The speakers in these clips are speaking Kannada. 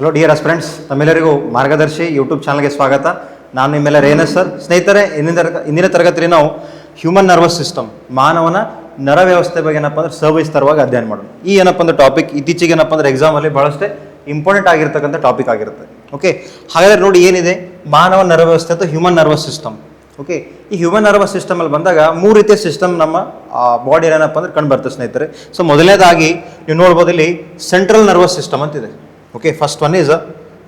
ಹಲೋ ಡಿಯರ್ ಅಸ್ಪಿರೆಂಟ್ಸ್, ತಮ್ಮೆಲ್ಲರಿಗೂ ಮಾರ್ಗದರ್ಶಿ ಯೂಟ್ಯೂಬ್ ಚಾನಲ್ಗೆ ಸ್ವಾಗತ. ನಾನು ನಿಮ್ಮೆಲ್ಲರ ರೇನಸ್ ಸರ್. ಸ್ನೇಹಿತರೆ, ಇಂದಿನ ತರಗತಿಯಲ್ಲಿ ನಾವು ಹ್ಯೂಮನ್ ನರ್ವಸ್ ಸಿಸ್ಟಮ್, ಮಾನವನ ನರ ವ್ಯವಸ್ಥೆ ಬಗ್ಗೆ ಏನಪ್ಪ ಅಂದ್ರೆ ಸವಿಸ್ತರವಾಗಿ ಅಧ್ಯಯನ ಮಾಡೋಣ. ಈ ಏನಪ್ಪ ಅಂದ್ರೆ ಟಾಪಿಕ್ ಇತ್ತೀಚೆಗೆ ಏನಪ್ಪ ಅಂದ್ರೆ ಎಕ್ಸಾಮಲ್ಲಿ ಬಹಳಷ್ಟೇ ಇಂಪಾರ್ಟೆಂಟ್ ಆಗಿರ್ತಕ್ಕಂಥ ಟಾಪಿಕ್ ಆಗಿರುತ್ತೆ. ಓಕೆ, ಹಾಗಾದ್ರೆ ನೋಡಿ ಏನಿದೆ ಮಾನವ ನರ ವ್ಯವಸ್ಥೆ ಅಥವಾ ಹ್ಯೂಮನ್ ನರ್ವಸ್ ಸಿಸ್ಟಮ್. ಓಕೆ, ಈ ಹ್ಯೂಮನ್ ನರ್ವಸ್ ಸಿಸ್ಟಮ್ ಅಲ್ಲಿ ಬಂದಾಗ ಮೂರು ರೀತಿಯ ಸಿಸ್ಟಮ್ ನಮ್ಮ ಬಾಡಿ ಏನಪ್ಪ ಅಂದ್ರೆ ಕಂಡು ಬರ್ತದೆ ಸ್ನೇಹಿತರೆ. ಸೊ ಮೊದಲನೇದಾಗಿ ನೀವು ನೋಡ್ಬೋದು ಇಲ್ಲಿ ಸೆಂಟ್ರಲ್ ನರ್ವಸ್ ಸಿಸ್ಟಮ್ ಅಂತಿದೆ. Okay, first one is a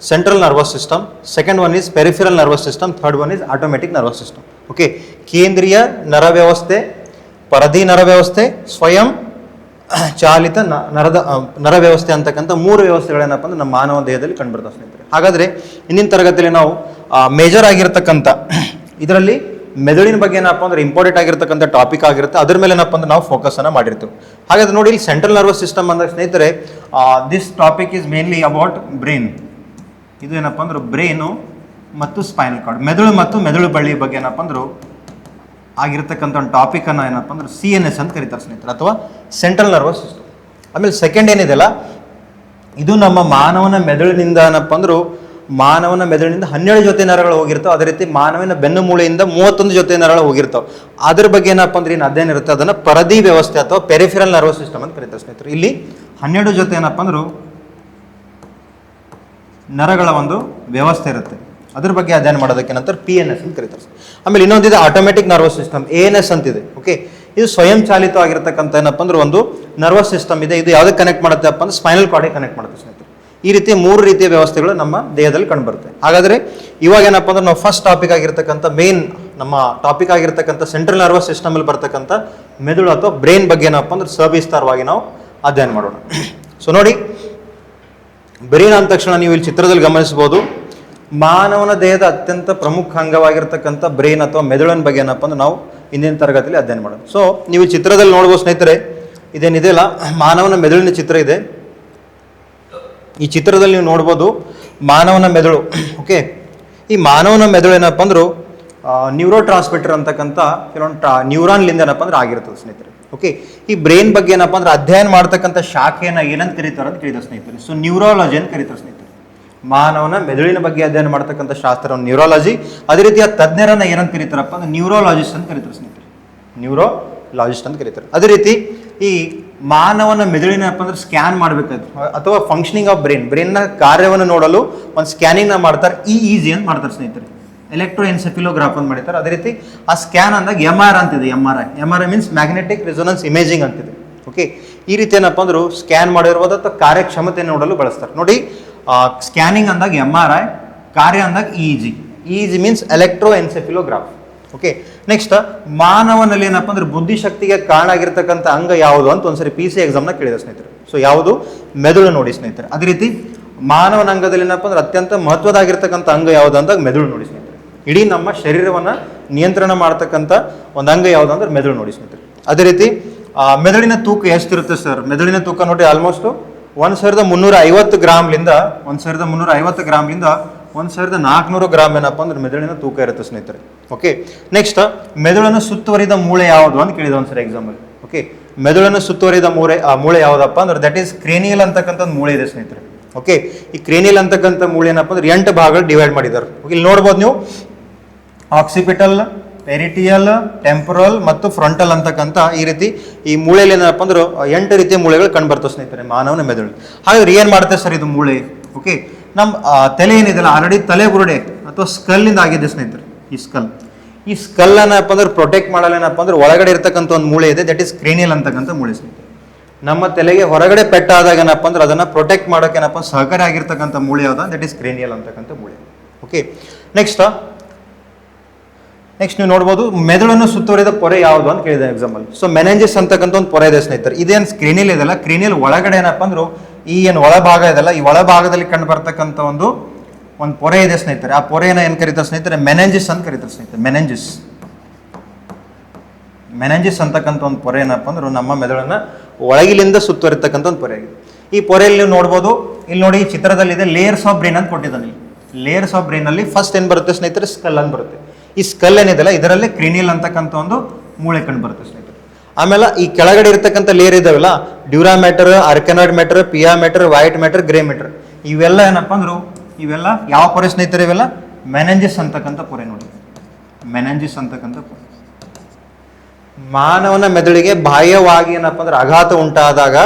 central nervous system, second one is peripheral nervous system, third one is automatic nervous system. Okay, ಕೇಂದ್ರೀಯ ನರ ವ್ಯವಸ್ಥೆ, ಪರದಿ ನರ ವ್ಯವಸ್ಥೆ, ಸ್ವಯಂ ಚಾಲಿತ ನರ ವ್ಯವಸ್ಥೆ ಅಂತಕ್ಕಂಥ ಮೂರು ವ್ಯವಸ್ಥೆಗಳೇನಪ್ಪ ಅಂದ್ರೆ ನಮ್ಮ ಮಾನವ ದೇಹದಲ್ಲಿ ಕಂಡುಬರ್ತವೆ ಸ್ನೇಹಿತರೆ. ಹಾಗಾದ್ರೆ ಇಂದಿನ ತರಗತಿಯಲ್ಲಿ ನಾವು ಮೇಜರ್ ಆಗಿರ್ತಕ್ಕಂಥ ಇದರಲ್ಲಿ ಮೆದುಳಿನ ಬಗ್ಗೆ ಏನಪ್ಪ ಅಂದ್ರೆ ಇಂಪಾರ್ಟೆಂಟ್ ಆಗಿರ್ತಕ್ಕಂಥ ಟಾಪಿಕ್ ಆಗಿರುತ್ತೆ. ಅದ್ರ ಮೇಲೆ ಏನಪ್ಪ ಅಂದ್ರೆ ನಾವು ಫೋಕಸ್ ಅನ್ನ ಮಾಡಿರ್ತೀವಿ. ಹಾಗಾದ್ರೆ ನೋಡಿ, ಇಲ್ಲಿ ಸೆಂಟ್ರಲ್ ನರ್ವಸ್ ಸಿಸ್ಟಮ್ ಅಂದಾಗ ಸ್ನೇಹಿತರೆ, this topic is mainly about brain. ಇದು ಏನಪ್ಪ ಅಂದ್ರೆ ಬ್ರೈನು ಮತ್ತು ಸ್ಪೈನಲ್ ಕಾರ್ಡ್, ಮೆದುಳು ಮತ್ತು ಮೆದುಳು ಬಳ್ಳಿ ಬಗ್ಗೆ ಏನಪ್ಪ ಅಂದ್ರೆ ಆಗಿರ್ತಕ್ಕಂಥ ಒಂದು ಟಾಪಿಕ್ ಅನ್ನ ಏನಪ್ಪ ಅಂದ್ರೆ CNS ಅಂತ ಕರೀತಾರೆ ಸ್ನೇಹಿತರೆ, ಅಥವಾ ಸೆಂಟ್ರಲ್ ನರ್ವಸ್ ಸಿಸ್ಟಮ್. ಆಮೇಲೆ ಸೆಕೆಂಡ್ ಏನಿದೆಲ್ಲ, ಇದು ನಮ್ಮ ಮಾನವನ ಮೆದುಳಿನಿಂದ ಏನಪ್ಪ ಅಂದ್ರು ಮಾನವನ ಮೆದುಳಿನಿಂದ 12 ಜೊತೆ ನರಗಳು ಹೋಗಿರ್ತಾವೆ. ಅದೇ ರೀತಿ ಮಾನವನ ಬೆನ್ನು ಮೂಳೆಯಿಂದ 31 ಜೊತೆ ನರಗಳು ಹೋಗಿರ್ತಾವೆ. ಅದ್ರ ಬಗ್ಗೆ ಏನಪ್ಪ ಅಂದ್ರೆ ಏನು ಅಧ್ಯಯನ ಇರುತ್ತೆ, ಅದನ್ನ ಪರದಿ ವ್ಯವಸ್ಥೆ ಅಥವಾ ಪೆರಿಫೆರಲ್ ನರ್ವಸ್ ಸಿಸ್ಟಮ್ ಅಂತ ಕರೀತಾರೆ ಸ್ನೇಹಿತರೆ. ಇಲ್ಲಿ 12 ಜೊತೆ ಏನಪ್ಪ ಅಂದ್ರು ನರಗಳ ಒಂದು ವ್ಯವಸ್ಥೆ ಇರುತ್ತೆ. ಅದ್ರ ಬಗ್ಗೆ ಅಧ್ಯಯನ ಮಾಡೋದಕ್ಕೆ ಏನಂತಾರೆ PNS ಅಂತ ಕರೀತಾರೆ. ಆಮೇಲೆ ಇನ್ನೊಂದಿದೆ ಆಟೋಮೆಟಿಕ್ ನರ್ವಸ್ ಸಿಸ್ಟಮ್, ANS ಅಂತಿದೆ. ಓಕೆ, ಇದು ಸ್ವಯಂ ಚಾಲಿತವಾಗಿರ್ತಕ್ಕಂಥ ಏನಪ್ಪ ಅಂದ್ರೆ ಒಂದು ನರ್ವಸ್ ಸಿಸ್ಟಮ್ ಇದೆ. ಇದು ಯಾವ್ದಕ್ಕೆ ಕನೆಕ್ಟ್ ಮಾಡುತ್ತೆ ಅಪ್ಪ ಅಂದ್ರೆ ಸ್ಪೈನಲ್ ಕಾರ್ಡಿಗೆ ಕನೆಕ್ಟ್ ಮಾಡುತ್ತೆ ಸ್ನೇಹಿತರೆ. ಈ ರೀತಿ ಮೂರು ರೀತಿಯ ವ್ಯವಸ್ಥೆಗಳು ನಮ್ಮ ದೇಹದಲ್ಲಿ ಕಂಡುಬರುತ್ತೆ. ಹಾಗಾದ್ರೆ ಇವಾಗ ಏನಪ್ಪ ಅಂದ್ರೆ ನಾವು ಫಸ್ಟ್ ಟಾಪಿಕ್ ಆಗಿರ್ತಕ್ಕಂಥ ಮೇನ್ ನಮ್ಮ ಟಾಪಿಕ್ ಆಗಿರ್ತಕ್ಕಂಥ ಸೆಂಟ್ರಲ್ ನರ್ವಸ್ ಸಿಸ್ಟಮ್ ಅಲ್ಲಿ ಬರ್ತಕ್ಕಂಥ ಮೆದುಳು ಅಥವಾ ಬ್ರೈನ್ ಬಗ್ಗೆ ಏನಪ್ಪ ಅಂದ್ರೆ ಸವಿಸ್ತಾರವಾಗಿ ನಾವು ಅಧ್ಯಯನ ಮಾಡೋಣ. ಸೊ ನೋಡಿ, ಬ್ರೈನ್ ಅಂದ ತಕ್ಷಣ ನೀವು ಇಲ್ಲಿ ಚಿತ್ರದಲ್ಲಿ ಗಮನಿಸಬಹುದು, ಮಾನವನ ದೇಹದ ಅತ್ಯಂತ ಪ್ರಮುಖ ಅಂಗವಾಗಿರ್ತಕ್ಕಂಥ ಬ್ರೈನ್ ಅಥವಾ ಮೆದುಳಿನ ಬಗ್ಗೆ ಏನಪ್ಪ ಅಂದ್ರೆ ನಾವು ಇಂದಿನ ತರಗತಿಯಲ್ಲಿ ಅಧ್ಯಯನ ಮಾಡೋಣ. ಸೊ ನೀವು ಚಿತ್ರದಲ್ಲಿ ನೋಡ್ಬೋದು ಸ್ನೇಹಿತರೆ, ಇದೇನಿದೆಯಲ್ಲ ಮಾನವನ ಮೆದುಳಿನ ಚಿತ್ರ ಇದೆ. ಈ ಚಿತ್ರದಲ್ಲಿ ನೀವು ನೋಡ್ಬೋದು ಮಾನವನ ಮೆದುಳು. ಓಕೆ, ಈ ಮಾನವನ ಮೆದುಳು ಏನಪ್ಪ ಅಂದ್ರು ನ್ಯೂರೋ ಟ್ರಾನ್ಸ್ಮಿಟರ್ ಅಂತಕ್ಕಂಥ ಕೆಲವೊಂದು ನ್ಯೂರಾನ್ಲಿಂದ ಏನಪ್ಪ ಅಂದ್ರೆ ಆಗಿರ್ತದೆ ಸ್ನೇಹಿತರೆ. ಓಕೆ, ಈ ಬ್ರೈನ್ ಬಗ್ಗೆ ಏನಪ್ಪ ಅಂದ್ರೆ ಅಧ್ಯಯನ ಮಾಡ್ತಕ್ಕಂಥ ಶಾಖೆಯನ್ನ ಏನಂತ ಕರೀತಾರೆ ಅಂತ ಕರೀತಾರೆ ಸ್ನೇಹಿತರೆ. ಸೊ ನ್ಯೂರಾಲಜಿ ಅಂತ ಕರೀತಾರೆ ಸ್ನೇಹಿತರೆ. ಮಾನವನ ಮೆದುಳಿನ ಬಗ್ಗೆ ಅಧ್ಯಯನ ಮಾಡ್ತಕ್ಕಂಥ ಶಾಸ್ತ್ರವನ್ನು ನ್ಯೂರಾಲಜಿ, ಅದೇ ರೀತಿ ಆ ತಜ್ಞರನ್ನ ಏನಂತ ಕರೀತಾರಪ್ಪ ಅಂದ್ರೆ ನ್ಯೂರೋಲಾಜಿಸ್ಟ್ ಅಂತ ಕರೀತಾರೆ ಸ್ನೇಹಿತರೆ. ನ್ಯೂರೋಲಾಜಿಸ್ಟ್ ಅಂತ ಕರೀತಾರೆ. ಅದೇ ರೀತಿ ಈ ಮಾನವನ ಮೆದುಳಿನ ಅಂದ್ರೆ ಸ್ಕ್ಯಾನ್ ಮಾಡಬೇಕಾದ್ರೆ ಅಥವಾ ಫಂಕ್ಷನಿಂಗ್ ಆಫ್ ಬ್ರೈನ್ನ ಕಾರ್ಯವನ್ನು ನೋಡಲು ಒಂದು ಸ್ಕ್ಯಾನಿಂಗ್ ಮಾಡ್ತಾರೆ, EEG ಅಂತ ಮಾಡ್ತಾರೆ ಸ್ನೇಹಿತರೆ. ಎಲೆಕ್ಟ್ರೋ ಎನ್ಸೆಫಿಲೋಗ್ರಾಫ್ ಅಂತ ಮಾಡಿರ್ತಾರೆ. ಅದೇ ರೀತಿ ಆ ಸ್ಕ್ಯಾನ್ ಅಂದಾಗ MR ಅಂತಿದೆ. MRI means magnetic resonance imaging ಅಂತಿದೆ. ಓಕೆ, ಈ ರೀತಿ ಏನಪ್ಪ ಅಂದ್ರು ಸ್ಕ್ಯಾನ್ ಮಾಡಿರ್ಬೋದು ಅಥವಾ ಕಾರ್ಯಕ್ಷಮತೆ ನೋಡಲು ಬಳಸ್ತಾರೆ. ನೋಡಿ, ಸ್ಕ್ಯಾನಿಂಗ್ ಅಂದಾಗ MRI, ಕಾರ್ಯ ಅಂದಾಗ EEG means electroencephalograph. Okay, next ಮಾನವನಲ್ಲಿ ಏನಪ್ಪ ಅಂದ್ರೆ ಬುದ್ಧಿಶಕ್ತಿಗೆ ಕಾರಣ ಆಗಿರ್ತಕ್ಕಂಥ ಅಂಗ ಯಾವುದು ಅಂತ ಒಂದ್ಸರಿ PC ಎಕ್ಸಾಮ್ನ ಕೇಳಿದ ಸ್ನೇಹಿತರೆ. ಸೊ ಯಾವುದು? ಮೆದುಳು ನೋಡಿ ಸ್ನೇಹಿತರೆ. ಅದೇ ರೀತಿ ಮಾನವನ ಅಂಗದಲ್ಲಿ ಏನಪ್ಪ ಅಂದ್ರೆ ಅತ್ಯಂತ ಮಹತ್ವದಾಗಿರ್ತಕ್ಕಂಥ ಅಂಗ ಯಾವುದು ಅಂದಾಗ ಮೆದುಳು ನೋಡಿ ಸ್ನೇಹಿತರೆ. ಇಡೀ ನಮ್ಮ ಶರೀರವನ್ನ ನಿಯಂತ್ರಣ ಮಾಡ್ತಕ್ಕಂಥ ಒಂದು ಅಂಗ ಯಾವುದು ಅಂದ್ರೆ ಮೆದುಳು ನೋಡಿ ಸ್ನೇಹಿತರೆ. ಅದೇ ರೀತಿ ಮೆದುಳಿನ ತೂಕ ಎಷ್ಟಿರುತ್ತೆ ಸರ್? ಮೆದುಳಿನ ತೂಕ ನೋಡಿ ಆಲ್ಮೋಸ್ಟ್ 1350 ಗ್ರಾಮ್ಲಿಂದ 1400 ಗ್ರಾಮ್ ಏನಪ್ಪ ಅಂದ್ರೆ ಮೆದುಳಿನ ತೂಕ ಇರುತ್ತೆ ಸ್ನೇಹಿತರೆ. ಓಕೆ, ನೆಕ್ಸ್ಟ್ ಮೆದುಳನ್ನು ಸುತ್ತುವರಿದ ಮೂಳೆ ಯಾವುದು ಅಂತ ಕೇಳಿದ ಒಂದ್ಸರಿ ಎಕ್ಸಾಮ್ ಅಲ್ಲಿ. ಓಕೆ, ಮೆದುಳನ್ನು ಸುತ್ತುವರಿದ ಮೂಳೆ ಯಾವುದಪ್ಪ ಅಂದ್ರೆ ದಟ್ ಈಸ್ ಕ್ರೇನಿಯಲ್ ಅಂತಕ್ಕಂಥ ಮೂಳೆ ಇದೆ ಸ್ನೇಹಿತರೆ. ಓಕೆ, ಈ ಕ್ರೇನಿಯಲ್ ಅಂತಕ್ಕಂಥ ಮೂಳೆ ಏನಪ್ಪ ಅಂದ್ರೆ 8 ಭಾಗಗಳು ಡಿವೈಡ್ ಮಾಡಿದ್ದಾರೆ. ಇಲ್ಲಿ ನೋಡ್ಬೋದು ನೀವು, ಆಕ್ಸಿಪಿಟಲ್, ಪೆರಿಟಿಯಲ್, ಟೆಂಪರಲ್ ಮತ್ತು ಫ್ರಂಟಲ್ ಅಂತಕ್ಕಂಥ ಈ ರೀತಿ ಈ ಮೂಳೆಯಲ್ಲಿ ಏನಪ್ಪ ಅಂದ್ರೆ 8 ರೀತಿಯ ಮೂಳೆಗಳು ಕಂಡುಬರ್ತವೆ ಸ್ನೇಹಿತರೆ ಮಾನವನ ಮೆದುಳು. ಹಾಗಾದ್ರೆ ಏನ್ ಮಾಡುತ್ತೆ ಸರ್ ಇದು ಮೂಳೆ? ಓಕೆ, ನಮ್ಮ ತಲೆ ಏನಿದೆಲ್ಲ ಆಲ್ರೆಡಿ ತಲೆ ಬುರುಡೆ ಅಥವಾ ಸ್ಕಲ್ ಇಂದ ಆಗಿದೆ ಸ್ನೇಹಿತರೆ. ಈ ಸ್ಕಲ್ ಏನಪ್ಪ ಅಂದ್ರೆ ಪ್ರೊಟೆಕ್ಟ್ ಮಾಡಲ್ಲ ಏನಪ್ಪ ಅಂದ್ರೆ ಒಳಗಡೆ ಇರ್ತಕ್ಕಂಥ ಒಂದು ಮೂಳೆ ಇದೆ, ದಟ್ ಈಸ್ ಕ್ರೇನಿಯಲ್ ಅಂತಕ್ಕಂಥ ಮೂಳೆ ಸ್ನೇಹಿತರೆ. ನಮ್ಮ ತಲೆಗೆ ಹೊರಗಡೆ ಪೆಟ್ಟಾದಾಗ ಏನಪ್ಪ ಅಂದ್ರೆ ಅದನ್ನ ಪ್ರೊಟೆಕ್ಟ್ ಮಾಡೋಕೆ ಏನಪ್ಪ ಸಹಕಾರಿ ಆಗಿರ್ತಕ್ಕಂಥ ಮೂಳೆ ಯಾವ್ದು? ದಟ್ ಈಸ್ ಕ್ರೇನಿಯಲ್ ಅಂತಕ್ಕಂಥ ಮೂಳೆ. ಓಕೆ, ನೆಕ್ಸ್ಟ್ ನೀವು ನೋಡ್ಬೋದು ಮೆದುಳನ್ನು ಸುತ್ತುವರಿದ ಪೊರೆ ಯಾವುದು ಅಂತ ಕೇಳಿದೆ ಎಕ್ಸಾಮ್ ಅಲ್ಲಿ. ಸೊ ಮೆನೆಂಜಿಸ್ ಅಂತಕ್ಕಂಥ ಒಂದು ಪೊರೆ ಇದೆ ಸ್ನೇಹಿತರೆ. ಇದೇನು ಕ್ರೇನಿಯಲ್ ಇದೆಲ್ಲ, ಕ್ರೇನಿಯಲ್ ಒಳಗಡೆ ಏನಪ್ಪ ಅಂದ್ರೆ ಈ ಏನು ಒಳಭಾಗ ಇದೆಲ್ಲ, ಈ ಒಳಭಾಗದಲ್ಲಿ ಕಂಡು ಬರ್ತಕ್ಕಂಥ ಒಂದು ಪೊರೆ ಇದೆ ಸ್ನೇಹಿತರೆ. ಆ ಪೊರೆನ ಏನ್ ಕರೀತಾರೆ ಸ್ನೇಹಿತರೆ? ಮೆನೆಂಜಿಸ್ ಅಂತ ಕರೀತಾರೆ ಸ್ನೇಹಿತರೆ. ಮೆನೆಂಜಿಸ್ ಅಂತಕ್ಕಂಥ ಒಂದು ಪೊರೆ ಏನಪ್ಪ ಅಂದ್ರೆ ನಮ್ಮ ಮೆದುಳನ್ನ ಒಳಗಿಲಿಂದ ಸುತ್ತುವರಿತಕ್ಕಂಥ ಒಂದು ಪೊರೆ ಆಗಿದೆ. ಈ ಪೊರೆಯಲ್ಲಿ ನೀವು ನೋಡ್ಬೋದು, ಇಲ್ಲಿ ನೋಡಿ ಈ ಚಿತ್ರದಲ್ಲಿ ಇದೆ ಲೇಯರ್ಸ್ ಆಫ್ ಬ್ರೈನ್ ಅಂತ ಕೊಟ್ಟಿದ್ದಾನೆ. ಲೇಯರ್ಸ್ ಆಫ್ ಬ್ರೈನ್ ಅಲ್ಲಿ ಫಸ್ಟ್ ಏನ್ ಬರುತ್ತೆ ಸ್ನೇಹಿತರೆ? ಸ್ಕಲ್ ಅಂತ ಬರುತ್ತೆ. ಈ ಸ್ಕಲ್ ಏನಿದೆಲ್ಲ ಇದರಲ್ಲಿ ಕ್ರೇನಿಯಲ್ ಅಂತಕ್ಕಂಥ ಒಂದು ಮೂಳೆ ಕಂಡು ಬರುತ್ತೆ ಸ್ನೇಹಿತರೆ. ಆಮೇಲೆ ಈ ಕೆಳಗಡೆ ಇರತಕ್ಕಂಥ ಲೇಯರ್ ಇದಾವಲ್ಲ, dura matter, arachnoid matter, pia matter, white matter, grey matter, ಇವೆಲ್ಲ ಏನಪ್ಪ ಅಂದ್ರು ಇವೆಲ್ಲ ಯಾವ ಪೊರೆ ಸ್ನೇಹಿತರೆ? ಇವೆಲ್ಲ ಮೆನೆಂಜಿಸ್ ಅಂತಕ್ಕಂಥ ಪೊರೆ ನೋಡಿ, ಮೆನೆಂಜಿಸ್ ಅಂತಕ್ಕಂಥ ಪೊರೆ. ಮಾನವನ ಮೆದುಳಿಗೆ ಬಾಹ್ಯವಾಗಿ ಏನಪ್ಪ ಅಂದ್ರೆ ಆಘಾತ ಉಂಟಾದಾಗ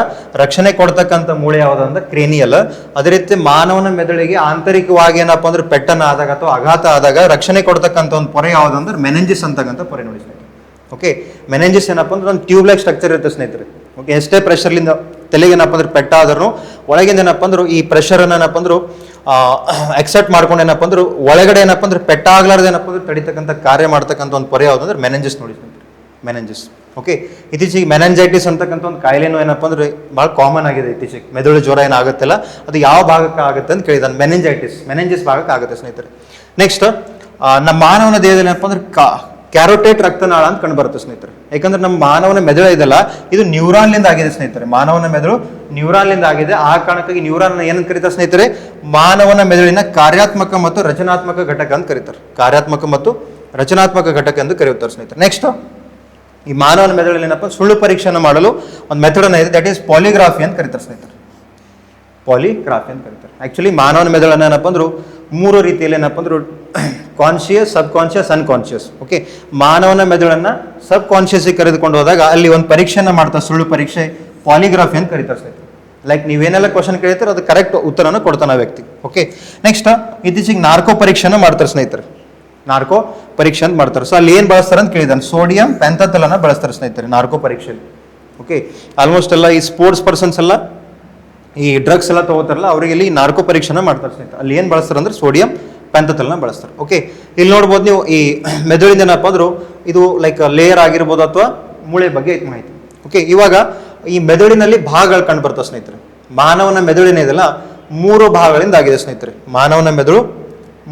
ರಕ್ಷಣೆ ಕೊಡ್ತಕ್ಕಂಥ ಮೂಳೆ ಯಾವುದಂದ್ರೆ ಕ್ರೇನಿಯಲ್. ಅದೇ ರೀತಿ ಮಾನವನ ಮೆದುಳಿಗೆ ಆಂತರಿಕವಾಗಿ ಏನಪ್ಪ ಅಂದ್ರೆ ಪೆಟ್ಟನ ಆದಾಗ ಅಥವಾ ಆಘಾತ ಆದಾಗ ರಕ್ಷಣೆ ಕೊಡ್ತಕ್ಕಂಥ ಒಂದು ಪೊರೆ ಯಾವುದಂದ್ರೆ ಮೆನೆಂಜಿಸ್ ಅಂತಕ್ಕಂಥ ಪೊರೆ ನೋಡಿ ಸ್ನೇಹಿತರೆ. ಓಕೆ, ಮೆನೆಂಜಿಸ್ ಏನಪ್ಪ ಅಂದ್ರೆ ಒಂದು ಟ್ಯೂಬ್ ಲೈಕ್ ಸ್ಟ್ರಕ್ಚರ್ ಇರುತ್ತೆ ಸ್ನೇಹಿತರೆ. ಓಕೆ, ಎಷ್ಟೇ ಪ್ರೆಷರ್ಲಿಂದ ತಲೆಗೆ ಏನಪ್ಪ ಅಂದ್ರೆ ಪೆಟ್ಟಾದ್ರೂ ಒಳಗಿಂದ ಏನಪ್ಪ ಅಂದ್ರು ಈ ಪ್ರೆಷರ್ ಅನ್ನ ಏನಪ್ಪ ಅಂದ್ರು ಎಕ್ಸೆಪ್ಟ್ ಮಾಡ್ಕೊಂಡು ಏನಪ್ಪ ಅಂದ್ರು ಒಳಗಡೆ ಏನಪ್ಪ ಅಂದ್ರೆ ಪೆಟ್ಟಾಗ್ಲಾರ್ದು ಏನಪ್ಪ ಅಂದ್ರೆ ತಡಿತಕ್ಕಂಥ ಕಾರ್ಯ ಮಾಡ್ತಕ್ಕಂಥ ಒಂದು ಪೊರೆ ಯಾವುದಂದ್ರೆ ಮೆನೆಂಜಿಸ್ ನೋಡಿ ಸ್ನೇಹಿತರೆ, ಮೆನೆಂಜಿಸ್. ಓಕೆ, ಇತ್ತೀಚೆಗೆ ಮೆನೆಂಜೈಟಿಸ್ ಅಂತಕ್ಕಂಥ ಒಂದು ಕಾಯಿಲೆನೂ ಏನಪ್ಪ ಅಂದ್ರೆ ಭಾಳ ಕಾಮನ್ ಆಗಿದೆ ಇತ್ತೀಚೆಗೆ. ಮೆದುಳು ಜ್ವರ ಏನಾಗುತ್ತಲ್ಲ ಅದು ಯಾವ ಭಾಗಕ್ಕೆ ಆಗುತ್ತೆ ಅಂತ ಕೇಳಿದಾನೆ, ಮೆನೆಂಜಿಸ್ ಭಾಗಕ್ಕೆ ಆಗುತ್ತೆ ಸ್ನೇಹಿತರೆ. ನೆಕ್ಸ್ಟ್ ನಮ್ಮ ಮಾನವನ ದೇಹದಲ್ಲಿ ಏನಪ್ಪ ಅಂದ್ರೆ ಕ್ಯಾರೋಟೇಟ್ ರಕ್ತನಾಳ ಅಂತ ಕಂಡು ಬರುತ್ತೆ ಸ್ನೇಹಿತರೆ. ಯಾಕಂದ್ರೆ ನಮ್ಮ ಮಾನವನ ಮೆದುಳು ಇದೆಲ್ಲ ಇದು ನ್ಯೂರಾನ್ಲಿಂದ ಆಗಿದೆ ಸ್ನೇಹಿತರೆ. ಮಾನವನ ಮೆದುಳು ನ್ಯೂರಾನ್ಲಿಂದ ಆಗಿದೆ. ಆ ಕಾರಣಕ್ಕಾಗಿ ನ್ಯೂರಾನ್ ಏನಂತ ಕರೀತಾರೆ ಸ್ನೇಹಿತರೆ? ಮಾನವನ ಮೆದುಳಿನ ಕಾರ್ಯಾತ್ಮಕ ಮತ್ತು ರಚನಾತ್ಮಕ ಘಟಕ ಅಂತ ಕರೀತಾರೆ. ಕಾರ್ಯಾತ್ಮಕ ಮತ್ತು ರಚನಾತ್ಮಕ ಘಟಕ ಎಂದು ಕರೆಯುತ್ತಾರೆ ಸ್ನೇಹಿತರೆ. ನೆಕ್ಸ್ಟ್ ಈ ಮಾನವನ ಮೆದುಳಲ್ಲಿ ಏನಪ್ಪ ಸುಳ್ಳು ಪರೀಕ್ಷೆಯನ್ನು ಮಾಡಲು ಒಂದು ಮೆಥಡ್ ಇದೆ, ದಟ್ ಈಸ್ ಪಾಲಿಗ್ರಾಫಿ ಅಂತ ಕರೀತಾರೆ ಸ್ನೇಹಿತರೆ. ಪಾಲಿಗ್ರಾಫಿ ಅಂತ ಕರೀತಾರೆ. ಆಕ್ಚುಲಿ ಮಾನವನ ಮೆದುಳನ್ನ ಏನಪ್ಪ ಅಂದ್ರು 3 ರೀತಿಯಲ್ಲಿ ಏನಪ್ಪ ಅಂದ್ರು ಕಾನ್ಶಿಯಸ್, ಸಬ್ ಕಾನ್ಶಿಯಸ್, ಅನ್ಕಾನ್ಶಿಯಸ್. ಓಕೆ, ಮಾನವನ ಮೆದುಳನ್ನ ಸಬ್ ಕಾನ್ಶಿಯಸ್ ಕರೆದುಕೊಂಡು ಹೋದಾಗ ಅಲ್ಲಿ ಒಂದು ಪರೀಕ್ಷೆನ ಮಾಡ್ತಾರೆ, ಸುಳ್ಳು ಪರೀಕ್ಷೆ, ಪಾಲಿಗ್ರಾಫಿ ಅಂತ ಕರೀತಾರೆ ಸ್ನೇಹಿತರೆ. ಲೈಕ್ ನೀವೇನೆಲ್ಲ ಕ್ವಶನ್ ಕೇಳ್ತಾರೆ ಅದು ಕರೆಕ್ಟ್ ಉತ್ತರನ ಕೊಡ್ತಾನೆ ಆ ವ್ಯಕ್ತಿ. ಓಕೆ, ನೆಕ್ಸ್ಟ್ ಇತ್ತೀಚೆಗೆ ನಾರ್ಕೋ ಪರೀಕ್ಷೆನ ಮಾಡ್ತಾರೆ ಸ್ನೇಹಿತರೆ. ನಾರ್ಕೋ ಪರೀಕ್ಷೆ ಅಂತ ಮಾಡ್ತಾರೆ. ಸೊ ಅಲ್ಲಿ ಏನು ಬಳಸ್ತಾರೆ ಅಂತ ಕೇಳಿದಾನೆ, ಸೋಡಿಯಂ ಪೆಂಥಥಲನ್ನ ಬಳಸ್ತಾರೆ ಸ್ನೇಹಿತರೆ ನಾರ್ಕೋ ಪರೀಕ್ಷೆಯಲ್ಲಿ. ಓಕೆ, ಆಲ್ಮೋಸ್ಟ್ ಎಲ್ಲ ಈ ಸ್ಪೋರ್ಟ್ಸ್ ಪರ್ಸನ್ಸ್ ಎಲ್ಲ ಈ ಡ್ರಗ್ಸ್ ಎಲ್ಲ ತಗೋತಾರಲ್ಲ ಅವರಿಗೆ ಇಲ್ಲಿ ನಾರ್ಕೋ ಪರೀಕ್ಷೆನ ಮಾಡ್ತಾರೆ ಸ್ನೇಹಿತರೆ. ಅಲ್ಲಿ ಏನು ಬಳಸ್ತಾರೆ ಅಂದ್ರೆ ಸೋಡಿಯಂ ಪೆಂಥಥಲನ್ನ ಬಳಸ್ತಾರೆ. ಓಕೆ, ಇಲ್ಲಿ ನೋಡ್ಬೋದು ನೀವು ಈ ಮೆದುಳಿಂದ ಏನಪ್ಪ ಅಂದ್ರು ಇದು ಲೈಕ್ ಲೇಯರ್ ಆಗಿರ್ಬೋದು ಅಥವಾ ಮೂಳೆ ಬಗ್ಗೆ ಐತೆ ಮಾಹಿತಿ. ಓಕೆ, ಇವಾಗ ಈ ಮೆದುಳಿನಲ್ಲಿ ಭಾಗಗಳು ಕಂಡು ಬರ್ತವೆ ಸ್ನೇಹಿತರೆ. ಮಾನವನ ಮೆದುಳಿನ ಇದೆಲ್ಲ 3 ಭಾಗಗಳಿಂದ ಆಗಿದೆ ಸ್ನೇಹಿತರೆ. ಮಾನವನ ಮೆದುಳು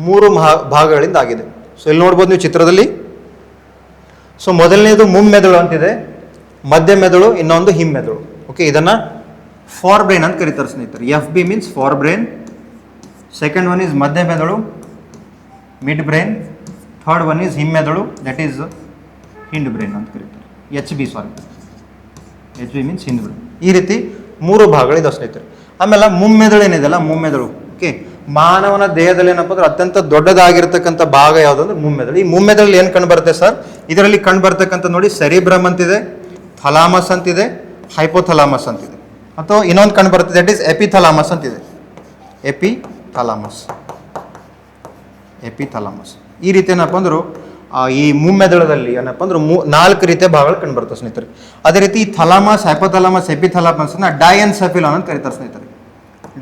3 ಭಾಗಗಳಿಂದ ಆಗಿದೆ. ಸೊ ಇಲ್ಲಿ ನೋಡ್ಬೋದು ನೀವು ಚಿತ್ರದಲ್ಲಿ. ಸೊ ಮೊದಲನೇದು ಮುಮ್ಮೆದುಳು ಅಂತಿದೆ, ಮಧ್ಯ ಮೆದುಳು, ಇನ್ನೊಂದು ಹಿಮ್ಮೆದುಳು. ಓಕೆ, ಇದನ್ನ ಫಾರ್ ಬ್ರೈನ್ ಅಂತ ಕರೀತಾರೆ ಸ್ನೇಹಿತರೆ. FB means fore brain. Second one is ಮಧ್ಯ ಮೆದುಳು, mid brain. Third one is ಹಿಮ್ಮೆದುಳು, ದಟ್ ಈಸ್ ಹಿಂಡ್ ಬ್ರೈನ್ ಅಂತ ಕರೀತಾರೆ. HB means hind brain. ಈ ರೀತಿ 3 ಭಾಗಗಳಿದಾವೆ ಸ್ನೇಹಿತರೆ. ಆಮೇಲೆ ಮುಮ್ಮೆದುಳು ಏನಿದೆಲ್ಲ, ಮುಮ್ಮೆದುಳು. ಓಕೆ, ಮಾನವನ ದೇಹದಲ್ಲಿ ಏನಪ್ಪ ಅಂದ್ರೆ ಅತ್ಯಂತ ದೊಡ್ಡದಾಗಿರ್ತಕ್ಕಂಥ ಭಾಗ ಯಾವುದಂದ್ರೆ ಮುಮ್ಮೆದುಳು. ಈ ಮುಮ್ಮೆದುಳಲ್ಲಿ ಏನು ಕಂಡು ಬರುತ್ತೆ ಸರ್? ಇದರಲ್ಲಿ ಕಂಡು ಬರ್ತಕ್ಕಂಥ ನೋಡಿ ಸೆರಿಬ್ರಮ್ ಅಂತಿದೆ, ಥಲಾಮಸ್ ಅಂತಿದೆ, ಹೈಪೋಥಲಾಮಸ್ ಅಂತಿದೆ, ಅಥವಾ ಇನ್ನೊಂದು ಕಂಡು ಬರುತ್ತೆ ದಟ್ ಈಸ್ ಎಪಿಥಲಾಮಸ್ ಅಂತಿದೆ. ಎಪಿಥಲಾಮಸ್. ಈ ರೀತಿ ಏನಪ್ಪ ಅಂದ್ರು ಈ ಮುಮ್ಮೆದುಳದಲ್ಲಿ ಏನಪ್ಪ ಅಂದ್ರೆ 4 ರೀತಿಯ ಭಾಗಗಳು ಕಂಡು ಬರ್ತವೆ ಸ್ನೇಹಿತರೆ. ಅದೇ ರೀತಿ ಈ ಥಲಾಮಸ್, ಹೈಪೋಥಲಾಮಸ್, ಎಪಿಥಲಾಮಸ್ ಡಯನ್ ಸೆಫಿಲಾನ್ ಅಂತ ಕರೀತಾರೆ ಸ್ನೇಹಿತರೆ.